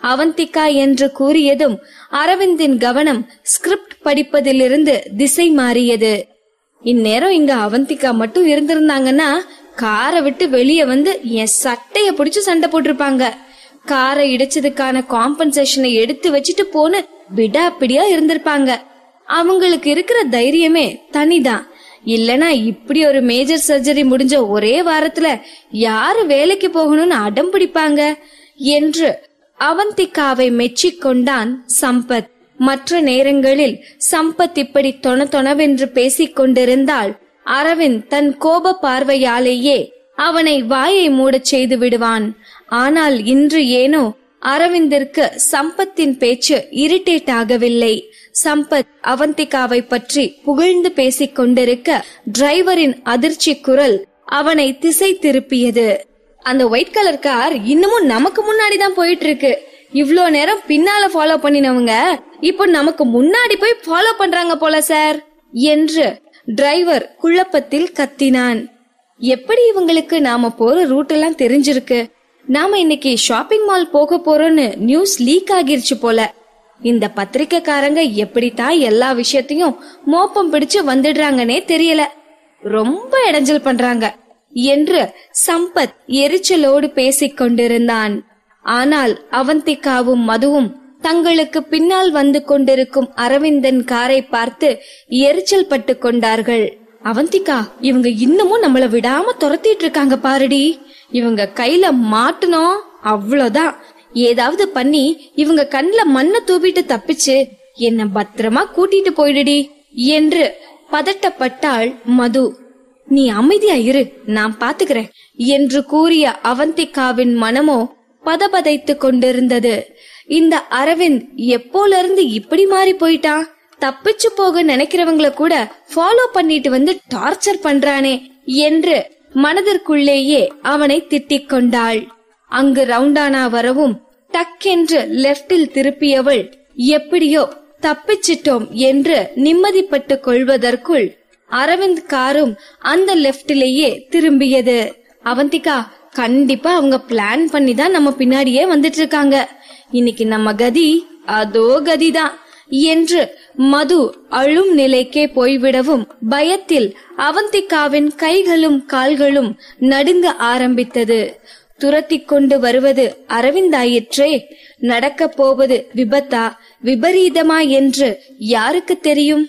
அவந்திகா என்று கூறியதும் அரவிந்தின் கவனம் ஸ்கிரிப்ட் படிப்பதிலிருந்து திசை மாறியது. இந்நேரம் இங்க அவந்திகா மட்டும் இருந்திருந்தாங்கன்னா காரை விட்டு வெளியே வந்து என் சட்டைய பிடிச்சு சண்டை போட்டிருப்பாங்க. காரை இடிச்சதுக்கான காம்பன்சேஷனை எடுத்து வச்சுட்டு போன விடாப்பிடியா இருந்திருப்பாங்க. அவங்களுக்கு இருக்கிற தைரியமே தனிதான். இல்லனா இப்படி ஒரு மேஜர் சர்ஜரி முடிஞ்ச ஒரே வாரத்துல யாரு வேலைக்கு போகணும்னு அடம் பிடிப்பாங்க என்று அவந்திகாவை மெச்சிக்கொண்டான் சம்பத். மற்ற நேரங்களில் சம்பத் இப்படி தொணவென்று பேசிக் கொண்டிருந்தால் அரவிந்த் தன் கோப பார்வையாலேயே அவனை வாயை மூடச் செய்து விடுவான். ஆனால் இன்று ஏனோ அரவிந்திற்கு சம்பத்தின் பேச்சு இரிட்டேட் ஆகவில்லை. சம்பத் அவந்திகாவை பற்றி புகழ்ந்து பேசிக் கொண்டிருக்க டிரைவரின் அதிர்ச்சி குரல் அவனை திசை திருப்பியது. அந்த ஒயிட் கலர் கார் இன்னமும் நமக்கு முன்னாடிதான் போயிட்டு இருக்கு. இவ்ளோ நேரம் பின்னால ஃபாலோ பண்ணினவங்க இப்போ நமக்கு முன்னாடி போய் ஃபாலோ பண்றாங்க போல சார் என்று டிரைவர் குழப்பத்தில் கத்தினான். எப்படி இவங்களுக்கு நாம போற ரூட் எல்லாம் தெரிஞ்சிருக்கு? நாம இன்னைக்கு ஷாப்பிங் மால் போக போறோம்னு நியூஸ் லீக் ஆகிருச்சு போல. இந்த பத்திரிக்கைக்காரங்க எப்படித்தான் எல்லா விஷயத்தையும் மோப்பம் பிடிச்சு வந்துடுறாங்கன்னே தெரியல. ரொம்ப இடைஞ்சல் பண்றாங்க என்று சம்பத் எரிச்சலோடு பேசிக் கொண்டிருந்தான். ஆனால் அவந்திகாவும் மதுவும் தங்களுக்கு பின்னால் வந்து கொண்டிருக்கும் அரவிந்தன் காரை பார்த்து எரிச்சல் பட்டு கொண்டார்கள். அவந்திகா, இவங்க இன்னமும் நம்மள விடாம துரத்திட்டு இருக்காங்க பாருடி. இவங்க கையில மாட்டணும் அவ்வளவுதான். ஏதாவது பண்ணி இவங்க கண்ணுல மண்ணை தூவிட்டு தப்பிச்சு என்ன பத்திரமா கூட்டிட்டு போயிடுடி என்று பதட்டப்பட்டாள் மது. நீ அமைதியா இரு, நான் பாத்துக்கிறேன் என்று கூறிய அவந்திகாவின் மனமோ பதபதைத்து கொண்டிருந்தது. இந்த அரவிந்த் எப்போல இருந்து இப்படி மாறி போயிட்டான்? தப்பிச்சு போக நினைக்கிறவங்கள கூட ஃபாலோ பண்ணிட்டு வந்து டார்ச்சர் பண்றானே என்று மனதிற்குள்ளேயே அவனை திட்டிக் கொண்டாள். அங்கு ரவுண்டானா வரவும் டக்கென்று லெப்டில் திருப்பியவள் எப்படியோ தப்பிச்சிட்டோம் என்று நிம்மதிப்பட்டு கொள்வதற்குள் அரவிந்த் காரும் அந்த லெப்டிலேயே திரும்பியது. அவந்திகா, கண்டிப்பா அவங்க பிளான் பண்ணி தான் நம்ம பின்னாடியே வந்துட்டு இருக்காங்க. இன்னைக்கு நம்ம கதி அதோ கதிதான் என்று மது அழும் நிலைக்கே போய்விடவும் பயத்தில் அவந்திகாவின் கைகளும் கால்களும் நடுங்க ஆரம்பித்தது. துரத்தி கொண்டு வருவது அரவிந்தாயிற்றே. நடக்க போவது விபத்தா விபரீதமா என்று யாருக்கு தெரியும்?